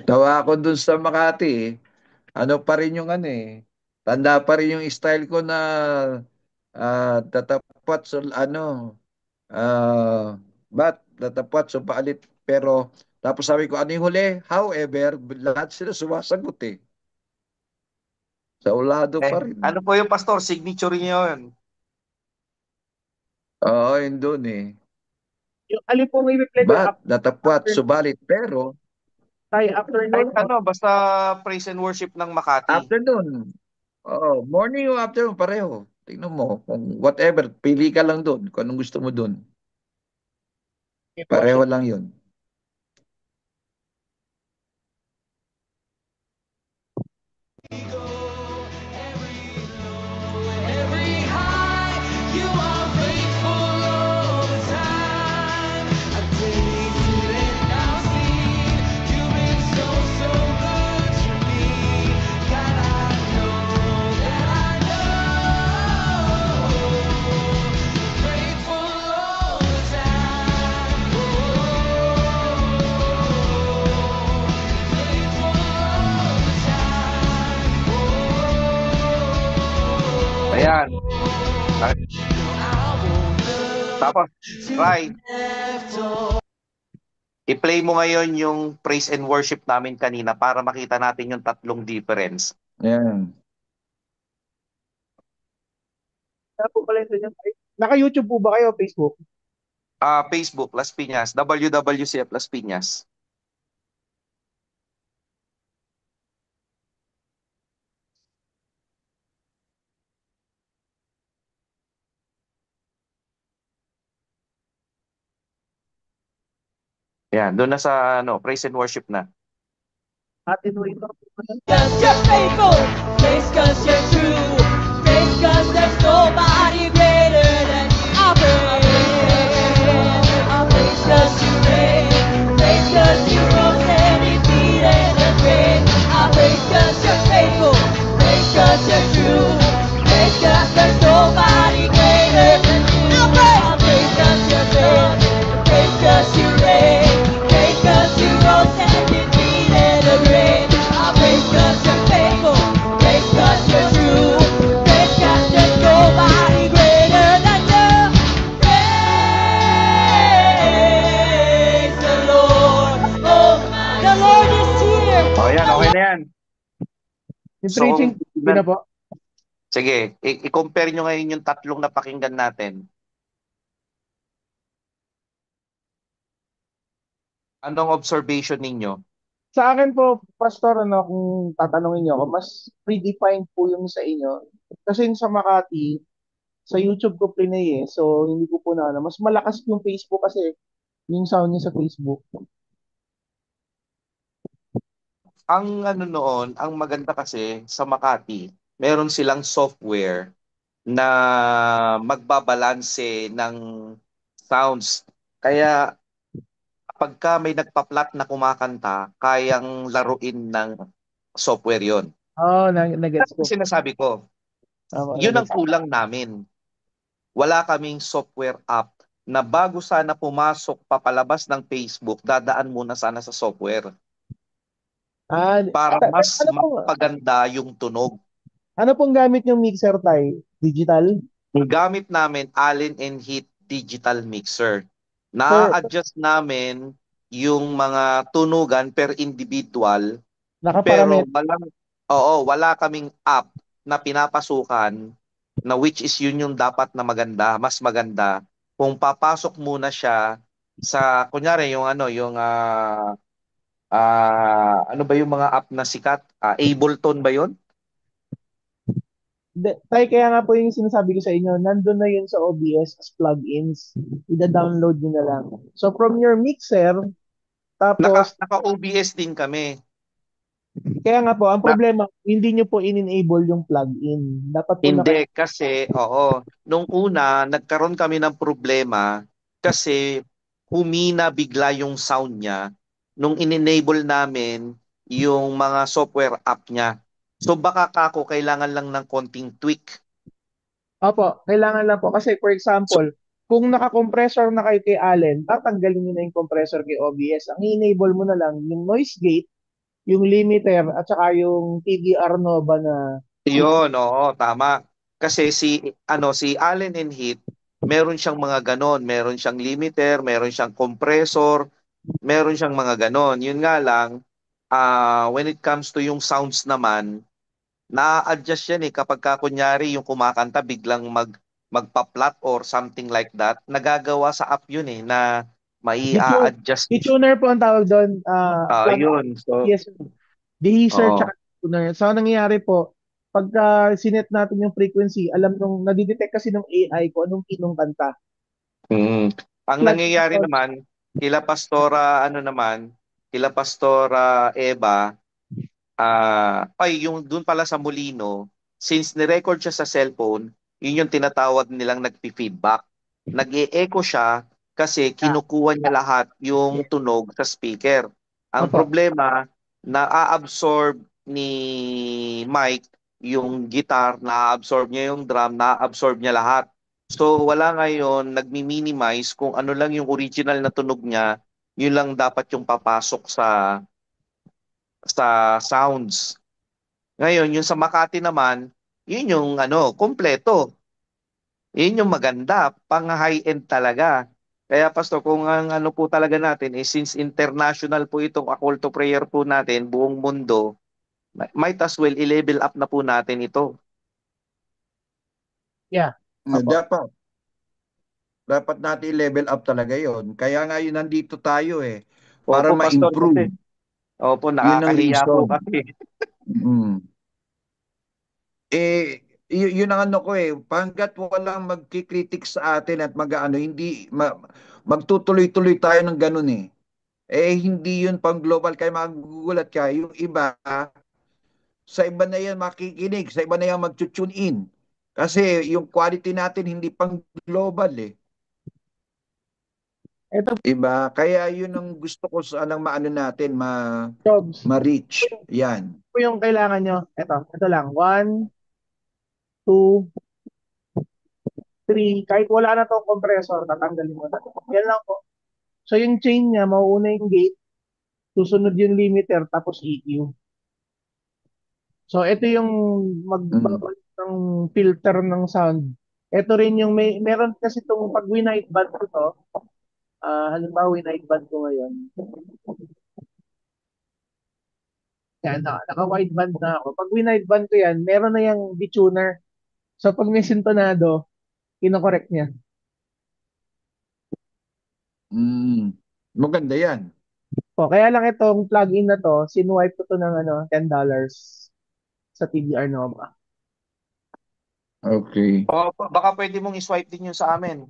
Tawa ako dun sa Makati eh. Ano pa rin yung tanda pa rin yung style ko na tatapat so tatapat so paalit pero Tapos sabi ko, ano yung huli? However, lahat sila sumasagot eh. Sa ulado pa rin. Ano po yung pastor? Signature niyo yun. Oo, yun doon eh. Yung alin po may reply ko, But, natapwat, after, subalit, pero, afternoon, Basta praise and worship ng Makati. afternoon. Oo, morning o afternoon, pareho. Tingnan mo, kung whatever, pili ka lang doon, kung anong gusto mo doon. Pareho lang yun. Every high, you are faithful all the time. I've tasted and now seen you've been so, so good to me. God, I know that I know faithful all the time. Faithful all the time. Ayan. Tapos, Ray, i-play mo ngayon yung praise and worship namin kanina para makita natin yung tatlong difference. Ayan. Naka-YouTube po ba kayo, Facebook? Facebook, Las Piñas, WWCF Las Piñas. Yan, doon na sa praise and worship na. Cause you're faithful, praise cause you're true, praise cause there's nobody greater than you. I praise cause you reign, praise cause you rose and defeated the grave. I praise cause you're faithful, praise cause you're true, praise cause there's nobody greater than you. I praise cause you're faithful, praise cause you reign, praise cause you rose and defeated the grave. Praise cause you're faithful, praise cause you're true, praise cause there's nobody greater than you. Praise the Lord, oh the Lord is here. Yan, okay na yan. Yung preaching, na po. Sige, i-compare nyo ngayon yung tatlong napakinggan natin. Anong observation ninyo? Sa akin po, Pastor, kung tatanungin niyo ako, mas predefined po yung sa inyo. Kasi yung sa Makati, sa YouTube ko plinay eh. So, hindi ko po mas malakas yung Facebook kasi yung sound niya sa Facebook. Ang noon, ang maganda kasi sa Makati, meron silang software na magbabalanse ng sounds. Kaya pagka may nagpa-plot na kumakanta, kayang laruin ng software yon. Oo, nag-gets ko. Sinasabi ko, yun ang kulang namin. Wala kaming software app na bago sana pumasok papalabas ng Facebook, dadaan muna sana sa software. Para mas mapaganda yung tunog. Ano pong gamit yung mixer tayo? Digital? Ang gamit namin, Allen and Heath Digital Mixer. Na-adjust namin yung mga tunugan per individual. Pero wala kaming app na pinapasukan na which is yun yung dapat na maganda, mas maganda. Kung papasok muna siya sa, kunyari yung ano ba yung mga app na sikat? Ableton ba yun? Tay, kaya nga po yung sinasabi ko sa inyo, nandun na yun sa OBS as plugins. Ida-download nyo na lang. So from your mixer, tapos... Naka-OBS din kami. Kaya nga po, ang problema, hindi nyo po in-enable yung plugin. Dapat po hindi, kasi, nung una, nagkaroon kami ng problema kasi humina bigla yung sound niya nung in-enable namin yung mga software app niya. So baka kailangan lang ng konting tweak. Opo, kailangan lang po. Kasi for example, kung naka-compressor na kayo kay Allen, tatanggalin nyo na yung compressor kay OBS. Ang i-enable mo na lang yung noise gate, yung limiter, at saka yung TDR Nova na... Yun, oo, tama. Kasi si Allen and Heath, meron siyang mga ganon. Meron siyang limiter, meron siyang compressor, meron siyang mga ganon. Yun nga lang, when it comes to yung sounds naman, na-adjust yan eh kapag ka, kunyari yung kumakanta biglang magpa-flat or something like that, nagagawa sa app yun eh na mai Detune, adjust. detuner po ang tawag doon. Plug Yun. So, yes, dehisser oo. tsaka tuner. So, ang nangyayari po, pagka sinet natin yung frequency, alam nung, nadidetect kasi ng AI kung anong pinong kanta. Ang Plug nangyayari naman, kila Pastora, kila Pastora Eva, yung dun pala sa Molino, since ni-record siya sa cellphone, yun yung tinatawag nilang nagpi-feedback. Nag-e-echo siya kasi kinukuha niya lahat yung tunog sa speaker. Ang Opo. problema, na-absorb ni Mike yung guitar, na-absorb niya yung drum, na-absorb niya lahat. So wala ngayon nagmi-minimize kung ano lang yung original na tunog niya, yun lang dapat yung papasok sa sounds. Ngayon, yung sa Makati naman, yun yung kompleto. Yun yung maganda, pang high-end talaga. Kaya Pastor, kung ang po talaga natin since international po itong A Call to Prayer po natin, buong mundo, might as well i-level up na po natin ito. Yeah. Dapat. Dapat natin i-level up talaga yon. Kaya nga yun nandito tayo eh. Para Opo, Pastor, ma-improve. kasi. Opo, Yun ang nakakahiya po reason. kasi. Yun ang ko eh. Panggat walang magkikritik sa atin at hindi, magtutuloy-tuloy tayo ng ganun eh. Hindi yun pang global. Kaya magugulat ka. Yung iba, sa iba na yan makikinig. Sa iba na yan mag-tune in. Kasi yung quality natin hindi pang global eh. Iba, kaya yun ang gusto ko sa maano natin, ma-reach. Yan. Ito yung kailangan nyo. Ito lang. 1, 2, 3. Kahit wala na tong compressor, tatanggalin mo na. Yan lang po. So yung chain niya, mauuna yung gate, susunod yung limiter, tapos EQ. So ito yung magbabalik ng filter ng sound. Ito rin yung meron kasi itong pag winite band ko to. Halimbawa winite band ko ngayon. Yan, naka-wide band na ako. Pag winide band ko yan, meron na yung detuner. So pag may sintonado, kinokorek niya. Maganda yan. Kaya lang itong plugin na to, sinuwipe ko to ng $10 sa TDR Nova. Okay. Baka pwede mong i-swipe din yun sa amin.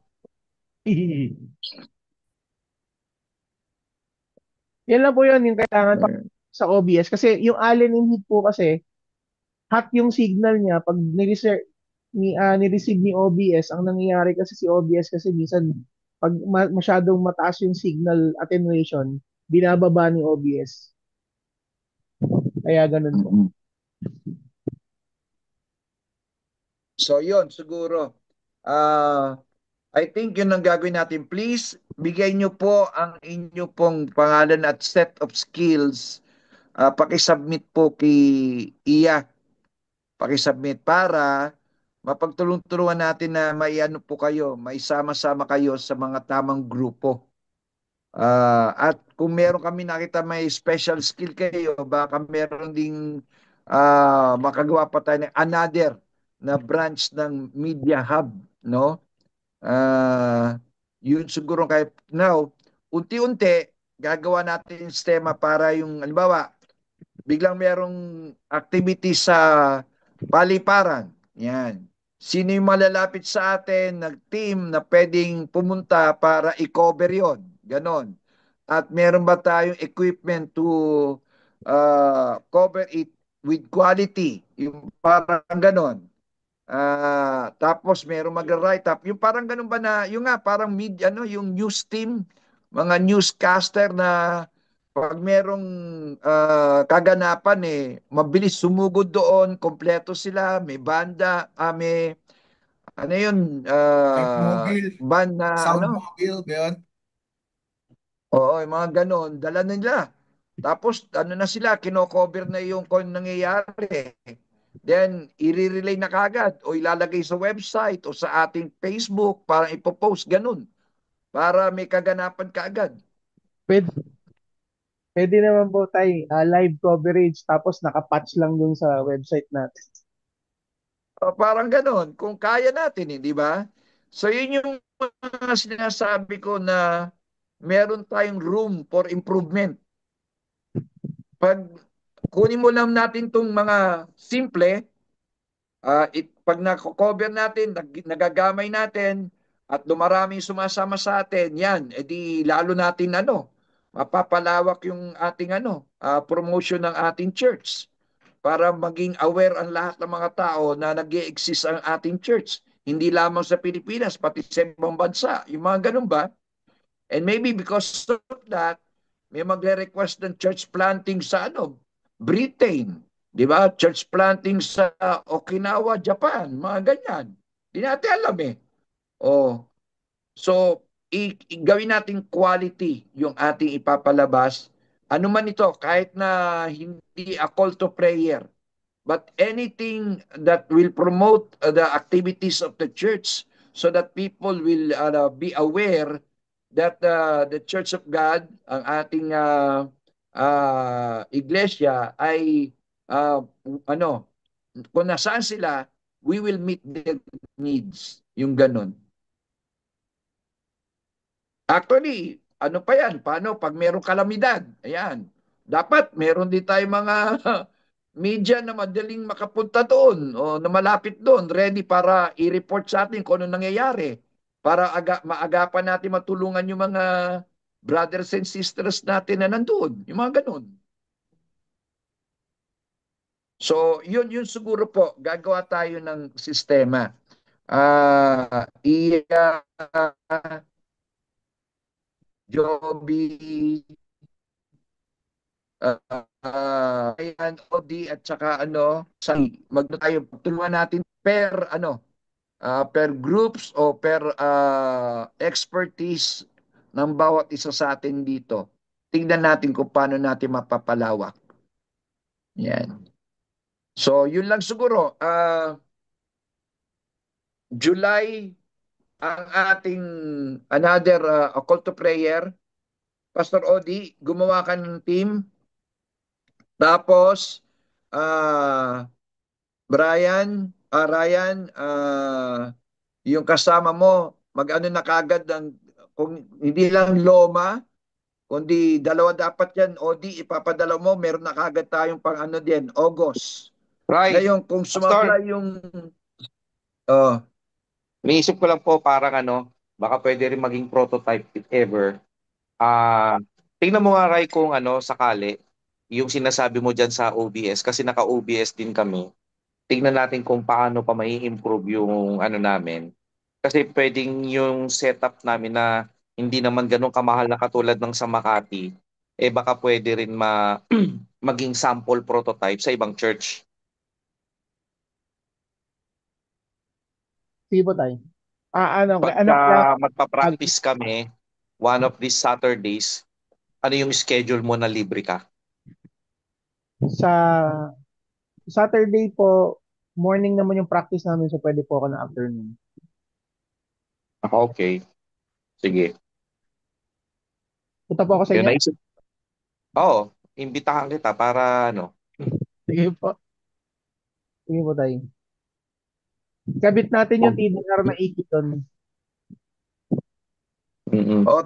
Yan lang po yun, yung kailangan sa OBS. Kasi yung Allen in heat po kasi, hot yung signal niya pag ni-receive ni OBS. Ang nangyayari kasi si OBS kasi minsan, pag masyadong mataas yung signal attenuation, binababa ni OBS. Kaya ganun po. So yun, siguro. I think yun ang gagawin natin. Please, bigay nyo po ang inyo pong pangalan at set of skills. Pakisubmit po kay Iya. Pakisubmit para mapagtulong-tulungan natin na po kayo, maisama-sama kayo sa mga tamang grupo. At kung meron kami nakita may special skill kayo, baka meron ding makagawa pa tayo ng another na branch ng Media Hub, no? Yun siguro kay now, unti-unti gagawa natin yung sistema para yung halimbawa, biglang merong activity sa paliparan. Yan. Sino yung malalapit sa atin, nag-team na pwedeng pumunta para i-cover yon. Ganon. At meron ba tayong equipment to cover it with quality? Yung parang ganon. Tapos meron mag-write up. Yung parang ganun ba na, yung nga parang yung news team, mga newscaster na pag merong kaganapan mabilis sumugod doon, kompleto sila, may banda, may ano yun, Mobile, band na sound mobile, ba yun? Oo, yung mga ganon, dala nila. Tapos na sila, kino-cover na yung kung nangyayari. Then, i-relay na kagad o ilalagay sa website o sa ating Facebook para ipopost, ganun. Para may kaganapan kaagad. Pwede, pwede naman po tayo, live coverage tapos nakapatch lang dun sa website natin. Parang ganon, kung kaya natin, di ba? So yun yung mga sinasabi ko na meron tayong room for improvement. Pag kunin mo lang natin tong mga simple, pag nako-cover natin, nagagamay natin, at dumaraming sumasama sa atin, yan, edi lalo natin mapapalawak yung ating promotion ng ating church para maging aware ang lahat ng mga tao na nag-i-exist ang ating church. Hindi lamang sa Pilipinas, pati sa ibang bansa. Yung mga ganun ba? And maybe because of that, may magre-request ng church planting sa Britain. Di ba? Church planting sa Okinawa, Japan. Mga ganyan. Di natin alam eh. Oh. So, gawin natin quality yung ating ipapalabas. Ano man ito, kahit na hindi a call to prayer, but anything that will promote the activities of the church so that people will be aware that the Church of God, ang ating iglesia ay kung nasaan sila, we will meet their needs. Yung ganun. Actually, ano pa yan? Paano pag merong kalamidad? Ayan. Dapat meron din tayo mga media na madaling makapunta doon o na malapit doon, ready para i-report sa atin kung ano nangyayari. Para maagapan natin matulungan yung mga brothers and sisters natin na nandoon. Yung mga ganun. So, yun siguro po, gagawa tayo ng sistema. Joby, ayan, Odi, at saka tayo, tulungan natin per groups o per expertise ng bawat isa sa atin dito. Tingnan natin kung paano natin mapapalawak. Yan. So, yun lang siguro. July, ang ating another call to prayer. Pastor Odi, gumawa ka ng team. Tapos, Ryan, yung kasama mo, mag-ano na kagad kung hindi lang Loma, kundi dalawa dapat yan, Odi, ipapadala mo, meron na kagad tayong pang din, August. Right. Ngayon, kung sumabla yung... Iniisip ko lang po parang baka pwede rin maging prototype if ever. Tingnan mo nga, Ray, kung sakali, yung sinasabi mo dyan sa OBS, kasi naka-OBS din kami. Tingnan natin kung paano pa may improve yung namin. Kasi pwedeng yung setup namin na hindi naman ganun kamahal na katulad ng sa Makati, baka pwede rin maging sample prototype sa ibang church. Sige po tayo. Pagka magpa-practice kami, one of these Saturdays, ano yung schedule mo na libre ka? Sa Saturday po, morning naman yung practice namin, so pwede po ako na afternoon. Okay. Sige. Punta po ako sa inyo? Oo, imbitahan kita para Sige po. Sige po tayo. Kabit natin yung TDR na 80 ton.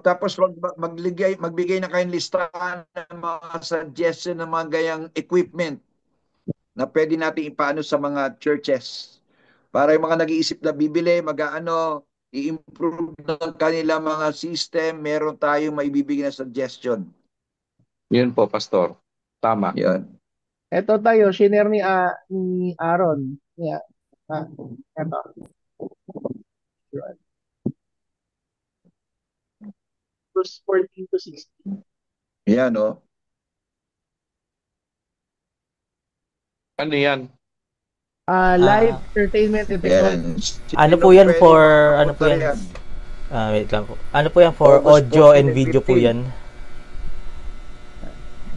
Tapos magbigay na kayong listahan ng mga suggestion ng mga gayang equipment na pwede natin ipaano sa mga churches. Para yung mga nag-iisip na bibili, i-improve ng kanila mga system, meron tayong maibibigay na suggestion. Yun po, Pastor. Tama. Yun. Ito tayo, shinare ni Aaron. Yeah. Ito. Verse 14 to 16. Yan, Ano yan? Live entertainment and technology. Ano po yan for, wait lang po. Ano po yan for audio and video po yan?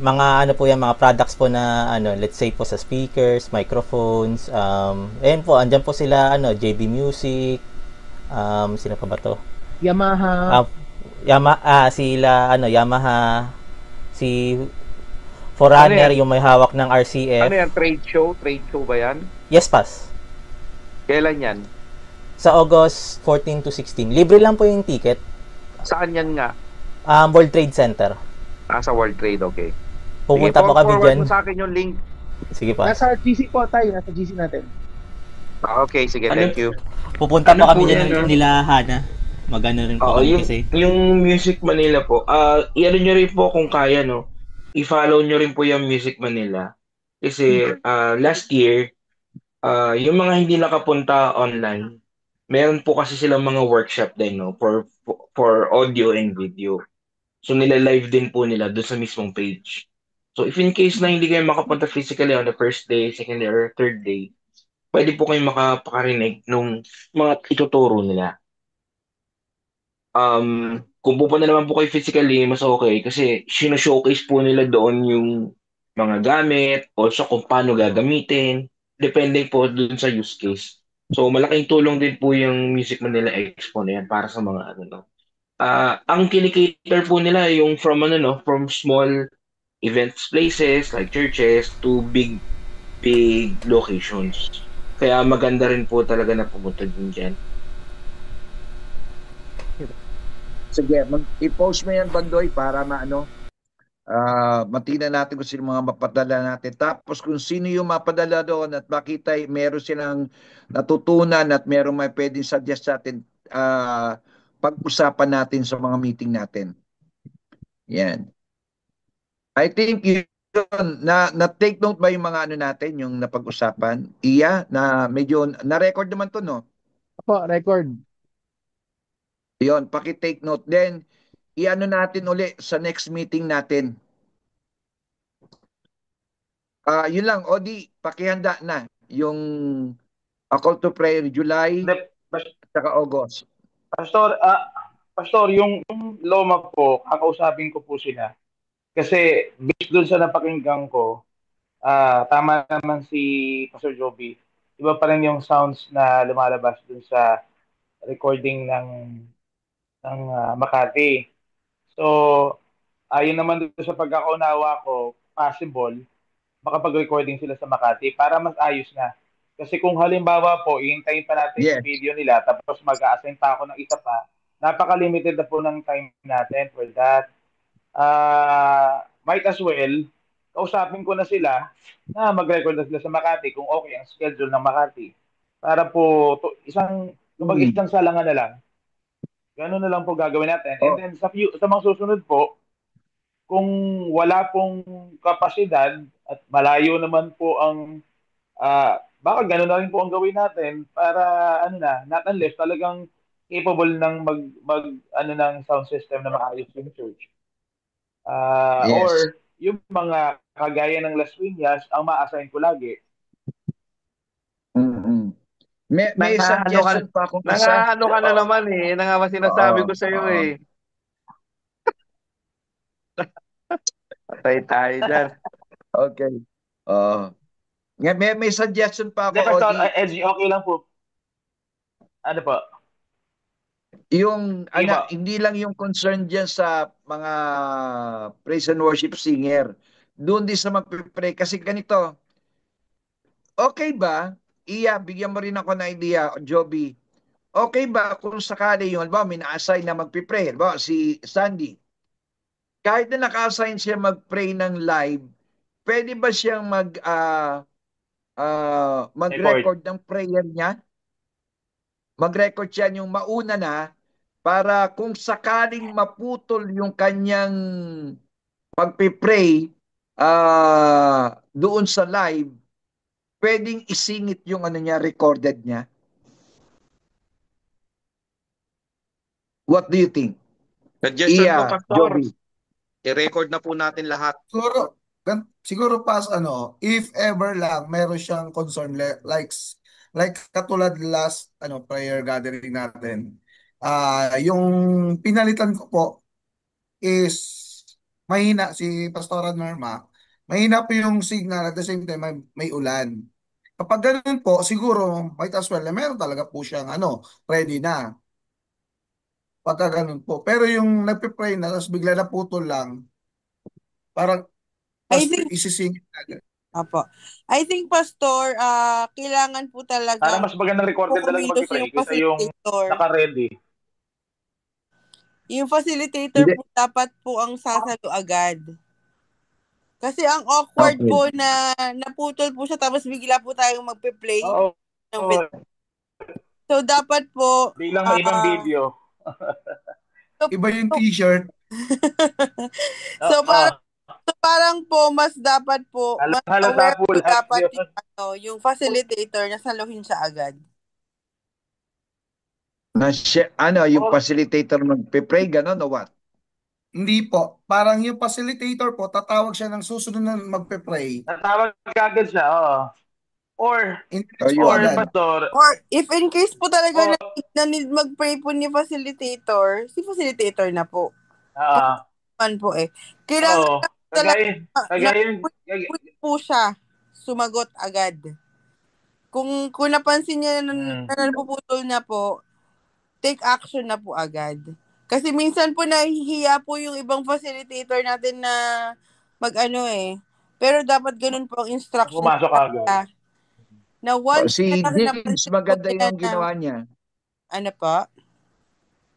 Mga po yan, mga products po na let's say po sa speakers, microphones, ayan po, andyan po sila JB Music, sino pa ba to? Yamaha. Yamaha, si Ano Forerunner, yan? yung may hawak ng Ano RCF. yan? Trade show? Trade show ba yan? Yes, pass. Kailan yan? Sa August 14 to 16. Libre lang po yung ticket. Saan yan nga? World Trade Center. Sa World Trade, okay. Pupunta po kami forward dyan. mo sa akin yung link. Sige pa. Nasa GC po tayo, nasa GC natin. Okay, sige, thank you. Pupunta po Ano kami po dyan yan, nila Hana. Magano rin po Oo, kami yung, kasi. yung Music Manila po, i-ano nyo rin po kung kaya, no? I-follow nyo rin po yung Music Manila. Kasi last year, yung mga hindi nakapunta online, meron po kasi silang mga workshop din, no? For audio and video. So nila-live din po nila doon sa mismong page. So if in case na hindi kayo makapunta physically on the first day, second day, or third day, pwede po kayong makapakarinig nung mga ituturo nila. Kung pupunta naman po kayo physically, mas okay kasi showcase po nila doon yung mga gamit, also kung paano gagamitin, depende po doon sa use case. So malaking tulong din po yung Music Manila Expo na yan para sa mga ano, no. Ang kinikater po nila yung from ano, no, from small events places like churches to big locations. Kaya maganda rin po talaga na pumunta din dyan. Sige, i-post mo yan, Bandoy, para matina natin kung sino mga mapadala natin. Tapos kung sino yung mapadala doon at makita meron silang natutunan at meron may pwedeng suggest sa atin, pag-usapan natin sa mga meeting natin. Yan. I think yun, na-take note ba yung mga ano natin, yung napag-usapan? Iya, na medyo, na-record naman to, no? Apo, record. Yun, paki-take note. Then, i-ano natin uli sa next meeting natin. Yun lang, Odi, pakihanda na yung call to prayer July at August. Pastor, yung Loma po, kakausapin ko po sila. Kasi based doon sa napakinggan ko, tama naman si Pastor Joby. Iba pa rin yung sounds na lumalabas doon sa recording ng Makati. So, ayun naman doon sa pagkakaunawa ko, possible, makapag-recording sila sa Makati para mas ayos na. Kasi kung halimbawa po, ihintayin pa natin yung video nila, tapos mag-a-assign pa ako ng isa pa, napaka-limited na po ng time natin for that. Might as well, kausapin ko na sila na mag-record na sila sa Makati kung okay ang schedule ng Makati. Para po, isang salangan na lang. Ganun na lang po gagawin natin. And then sa mga susunod po, kung wala pong kapasidad at malayo naman po ang baka gano'n na rin po ang gawin natin para not unless talagang capable ng mag ng sound system na maayos yung church. Yes. Or yung mga kagaya ng Las Piñas ang ma-assign ko lagi. May suggestion pa akong isa. Nang-ano ka na naman eh. Nang sinasabi ko sa'yo eh. Patay tayo dyan. Okay. May suggestion pa ako, Pastor, Odi. Edgy, okay lang po. Ano po? Yung hindi lang yung concern diyan sa mga praise and worship singer. Doon din sa magpe-pray kasi ganito. Okay ba? Bigyan mo rin ako ng idea, Joby. Okay ba kung sakali yung halimbawa may na-assign na magpe-pray, halimbawa si Sandy. Kahit na naka-assign siya mag-pray ng live, pwede ba siyang mag-record ng prayer niya? Mag-record siya yung mauna na para kung sakaling maputol yung kanyang pagpipray doon sa live, pwedeng isingit yung recorded niya. What do you think? Suggestion ko, Pastor. Joby. I-record na po natin lahat. Siguro pas if ever lang meron siyang concern like katulad last prayer gathering natin. Yung pinalitan ko po is mahina si Pastora Norma. Mahina po yung signal at the same time may ulan. Kapag ganun po, siguro might as well meron talaga po siyang ready na. pagka ganun po. Pero yung nagpe-pray na tapos bigla na putol lang, parang I pastor think, isisingit agad. apo. I think, Pastor, kailangan po Para talagang mas magandang recorded na lang yung kumilos mag-pray yung kaysa yung facilitator. naka-ready. Yung facilitator po dapat po ang sasalo agad. Kasi ang awkward Okay. po na naputol po siya tapos bigla po tayong magpe-play Oo. ng video. So, dapat po, Bilang may ibang video. Iba yung t-shirt. so, parang po, mas dapat po, mas Halata aware po po lahat dapat yun. yung facilitator na saluhin siya agad. Yung facilitator magpe-pray, gano'n o what? Hindi po. Parang yung facilitator po, tatawag siya ng susunod na magpe-pray. Natawag kagad siya, oo. Or, Pastor, Or if in case po talaga na need mag-pray po ni facilitator, si facilitator na po. Man po eh. Kailangan talaga po siya sumagot agad. Kung napansin niya na napuputol na po, take action na po agad. Kasi minsan po nahihiya po yung ibang facilitator natin na mag-ano eh. Pero dapat ganun po ang instruction. Pumasok agad. Na once si na Diggs, maganda yung ginawa niya. Ano po?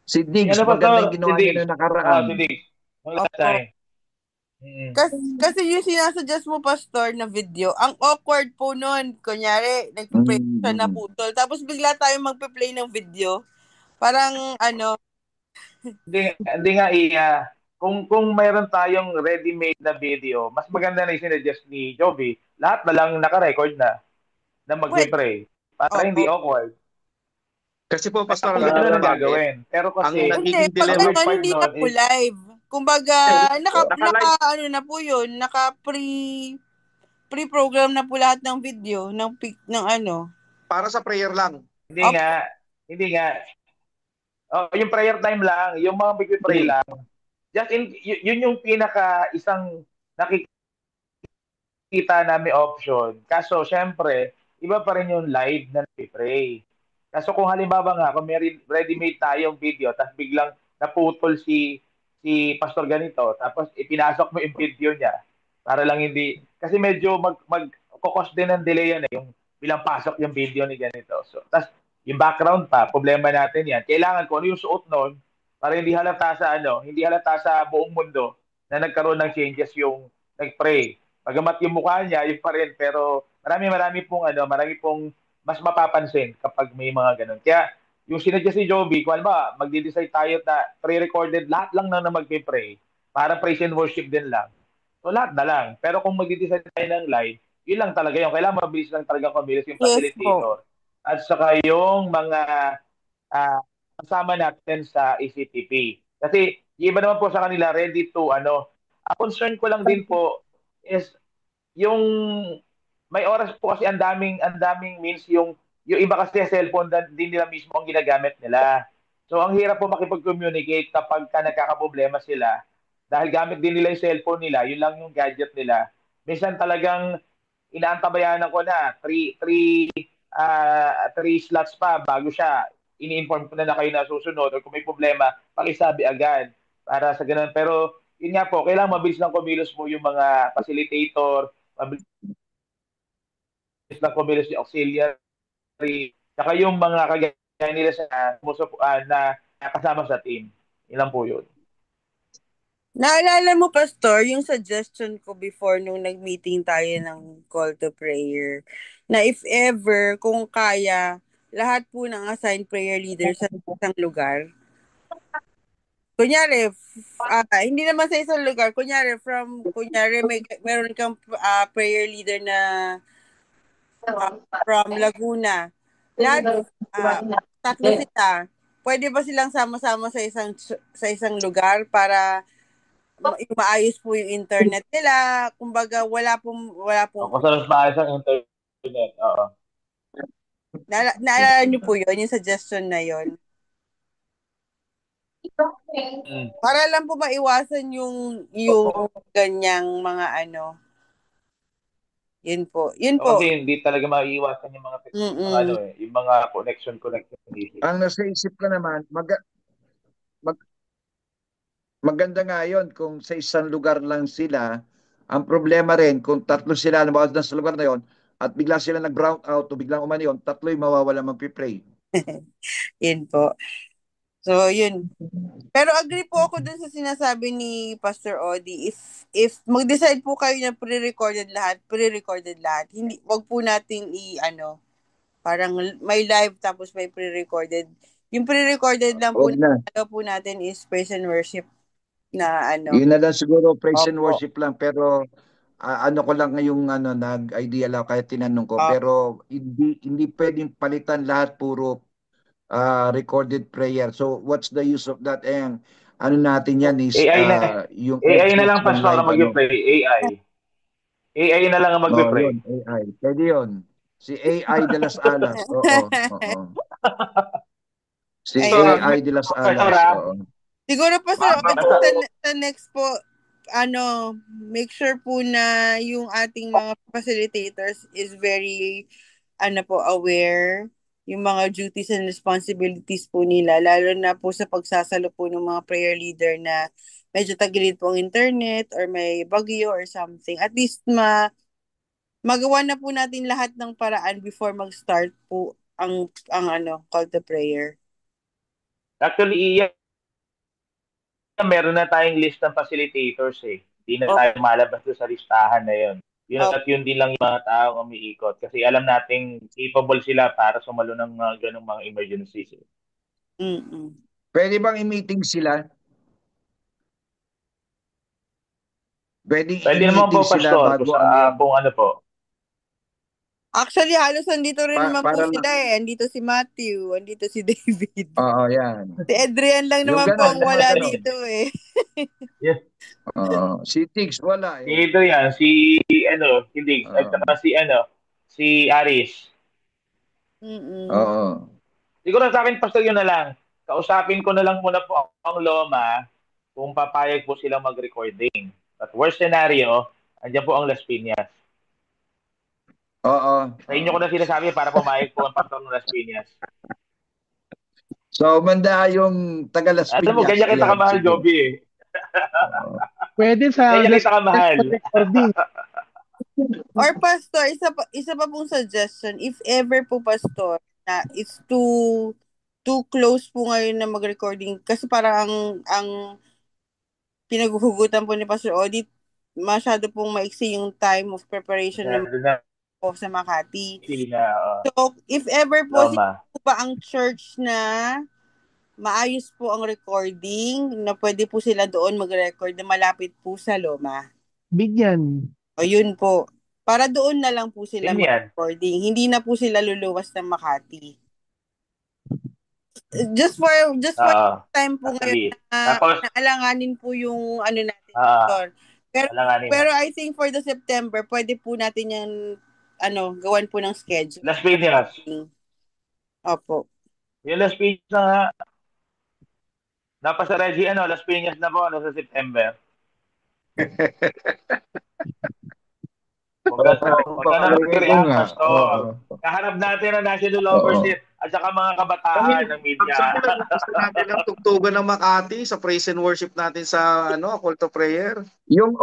Si Diggs, maganda yung ginawa niya na nakaraan. Si Diggs. Last time. Kasi yung sinasuggest mo, Pastor, na video, ang awkward po nun. Kunyari, nagpe-play siya na putol. Tapos bigla tayo magpe-play ng video. Parang ano. Hindi nga kung mayroon tayong ready-made na video, mas maganda na isinuggest ni Joby, lahat na lang naka-record na magpe-pray. Para hindi awkward. Kasi po, Pastor, alam na gagawin. Pero kasi, ang nagiging dilemma hindi na po live. Kumbaga, ano na po yun, pre-program na po lahat ng video, ng ano. Para sa prayer lang. Hindi nga. Yung prayer time lang, yung mga magpe-pray lang. Yun yung isang nakikita namin option. Kaso, syempre, iba pa rin yung live na nagpe-pray. Kaso kung halimbawa nga, kung may ready-made tayong video, tapos biglang naputol si Pastor ganito, tapos ipinasok mo yung video niya, para lang hindi, kasi medyo mag-cost din ng delay yan yung bilang pasok yung video ni ganito. So, tapos yung background pa, problema natin yan. Kailangan ko ano yung suot noon para hindi halata sa buong mundo na nagkaroon ng changes yung nag-pray. Pagamat yung mukha niya, yung pa rin, pero marami pong mas mapapansin kapag may mga ganun. Kaya yung sinuggest ni Joby, kung ba, magde-decide tayo na pre-recorded, lahat lang na mag-pray. Parang praise and worship din lang. So lahat na lang. Pero kung magde-decide tayo ng live, yun lang talaga yung kailangan mabilis lang talaga kumilos yung facilitator. At saka yung mga kasama natin sa ECTP. Kasi yung iba naman po sa kanila ready to ang concern ko lang din po is yung may oras po kasi ang daming means yung iba kasi cellphone din nila mismo ang ginagamit nila. So ang hirap po makipag-communicate kapag nagkakaproblema sila dahil gamit din nila yung cellphone nila, yun lang yung gadget nila. Minsan talagang inaantabayanan ko na 3 slots pa bago siya ini-inform ko na kayo na susunod or kung may problema, pakisabi agad para sa ganun. Pero yun nga po, kailangan mabilis lang kumilos mo yung mga facilitator, mabilis lang kumilos yung auxiliary, saka yung mga kagaya nila na kasama sa team. Ilan po yun. Naalala mo, Pastor, yung suggestion ko before nung nag-meeting tayo ng call to prayer, na if ever, kung kaya, lahat po ng assigned prayer leader sa isang lugar. Kunyari, hindi naman sa isang lugar, kunyari, meron kang prayer leader na from Laguna. Lahat, tatlo sila. Pwede ba silang sama-sama sa isang lugar para maayos po yung internet nila. Kumbaga, wala pong Kung saan mas maayos ang internet, oo. Naalala niyo po yun, yung suggestion na yun? Para lang po maiwasan yung ganyang mga Yun po. Kasi hindi talaga maiiwasan yung mga yung mga connection. Ang nasa isip ko naman, maganda nga yun kung sa isang lugar lang sila. Ang problema rin, kung tatlo sila lumabas na sa lugar na yon at bigla sila nag-brown out o biglang umano yun, tatlo yung mawawala magpipray. Yun po. So, yun. Pero agree po ako dun sa sinasabi ni Pastor Odi. If mag-decide po kayo na pre-recorded lahat, pre-recorded lahat. Hindi, wag po natin parang may live tapos may pre-recorded. Yung pre-recorded lang po Huwag na. po natin is praise and worship na Yun na lang siguro, praise and Opo. worship lang. Pero ano ko lang ngayong nag-idea lang kaya tinanong ko. Pero hindi pwedeng palitan lahat puro recorded prayer. So what's the use of that? Ano natin yan is AI na. yung AI na audience lang, ng Pastor, live ang mag-play. AI. AI na lang ang Oh, mag-play. yun, AI. Pwede yun. Si AI de las Alas. Oo, oo. Si Ayun. AI de las Pastor, Alas. Oo. Siguro pa sa Ma- next po, make sure po na yung ating mga facilitators is very, aware yung mga duties and responsibilities po nila, lalo na po sa pagsasalo po ng mga prayer leader na medyo tagilid po ang internet or may bagyo or something. At least magawa na po natin lahat ng paraan before mag-start po ang call to prayer. Actually, meron na tayong list ng facilitators eh. Hindi na tayo malabas doon sa listahan na yun. Yun at yun din lang yung mga taong umiikot. Kasi alam nating capable sila para sumalo ng ganung mga emergencies. Pwede bang i-meeting sila? Pwede naman po, i-meeting sila Pastor, bago kung ano po. Actually, halos andito rin naman po para sila eh. Andito si Matthew, andito si David. Oo, yan. Si Adrian lang Yung naman po ang ganun, wala ganun. dito eh. Yes. Si Tiggs wala eh. Ito yan, si Diggs, at saka si Aris. Oo. Siguro sa akin, Pastor, yun na lang. Kausapin ko na lang muna po ang Loma kung papayag po silang mag-recording. At worst scenario, andyan po ang Las Piñas. Oo. Sa inyo ko na sinasabi para pumayag po ang Pastor ng Las Piñas. So, manda yung taga Las Piñas. Alam mo, ganyan kita kamahal, Joby eh. Pwede sa ganyan kita kamahal. recording. Or Pastor, isa pa pong suggestion, if ever po Pastor, na it's too close po ngayon na mag-recording kasi parang ang pinaghuhugutan po ni Pastor Odit, masyado pong maiksi yung time of preparation po sa Makati. So, if ever po, po ba ang church na maayos po ang recording, na pwede po sila doon mag-record na malapit po sa Loma? Bigyan. O yun po. Para doon na lang po sila mag-recording. Hindi na po sila luluwas ng Makati. Just for time po ngayon na alanganin po yung natin. Pero I think for the September, pwede po natin yan gawan po ng schedule. Las Piñas. Opo. Yung Las Piñas na nga. Napasa Reggie, Las Piñas na po sa September. Huwag ka na mag-react, Pastor. Kaharap natin ang national overseas at saka mga kabataan ng media. Gusto natin ang tugtugan ng Makati sa praise and worship natin sa call to prayer. Yung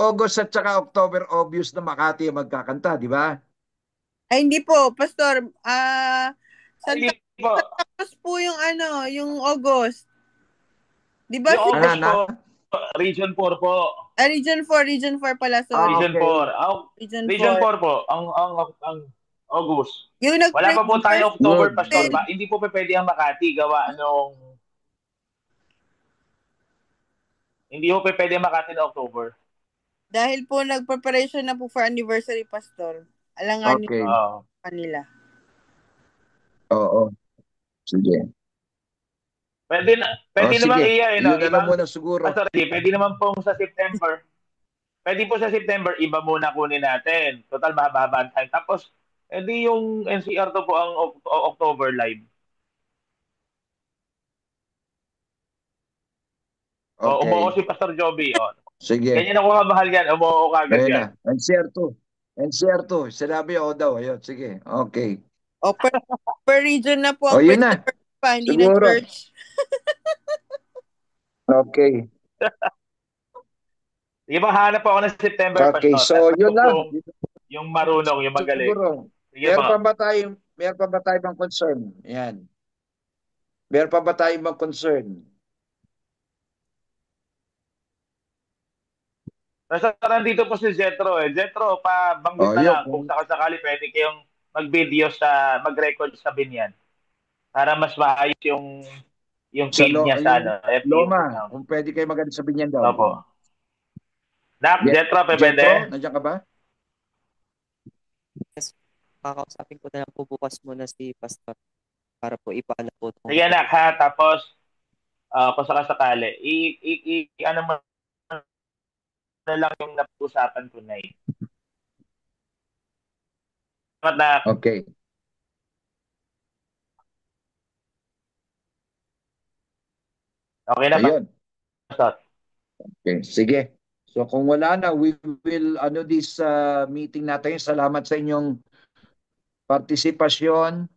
August at saka October, obvious na Makati ang magkakanta, di ba? Ay, hindi po, Pastor. Tapos po yung yung August. Di ba? Yung August po, Region 4 po. Region 4 pala, sorry. Region 4. Region 4 po, ang August. Wala pa po tayo October, Pastor. Hindi po pwede ang Makati gawa hindi po pwede ang Makati na October. Dahil po nag-preparation na po for anniversary, Pastor. Alanganin kanila. Oo. Sige. Pwede naman Yun na lang muna siguro. Sorry, pwede naman po sa September. Pwede po sa September, iba muna kunin natin. Total, mahaba ang time. Tapos, edi yung NCR to po ang October live. Okay. Umuo si Pastor Joby. Sige. Ganyan ako kamahal yan. Umuo ka agad yan. NCR 2. Sinabi ako daw. Ayun, sige. Okay. Per region na po. Yun na. Hindi na church. Okay. Sige ba, hanap po ako ng September, Okay, Pastor. so yun lang. Yung marunong, yung magaling. Siguro. Sige po. Meron pa ba tayong bang concern? Yan. Meron pa ba tayong bang concern? Nandito po si Jetro eh. Jetro, pabanggit na lang kung sakasakali pwede kayong mag-video mag-record sa binyan para mas maayos yung feed niya sa FB. Loma, kung pwede kayo maganda sa binyan daw. Opo. Jetro, pwede? Jetro, nandiyan ka ba? Yes, kakausapin ko na lang po bukas muna si Pastor para po ipala po. Sige anak ha, tapos kung sakasakali, ano mo na lang yung napag-usapan ko na Okay. Okay na Ayun. Pastor? Okay, sige. So kung wala na, we will this meeting natin. Salamat sa inyong partisipasyon.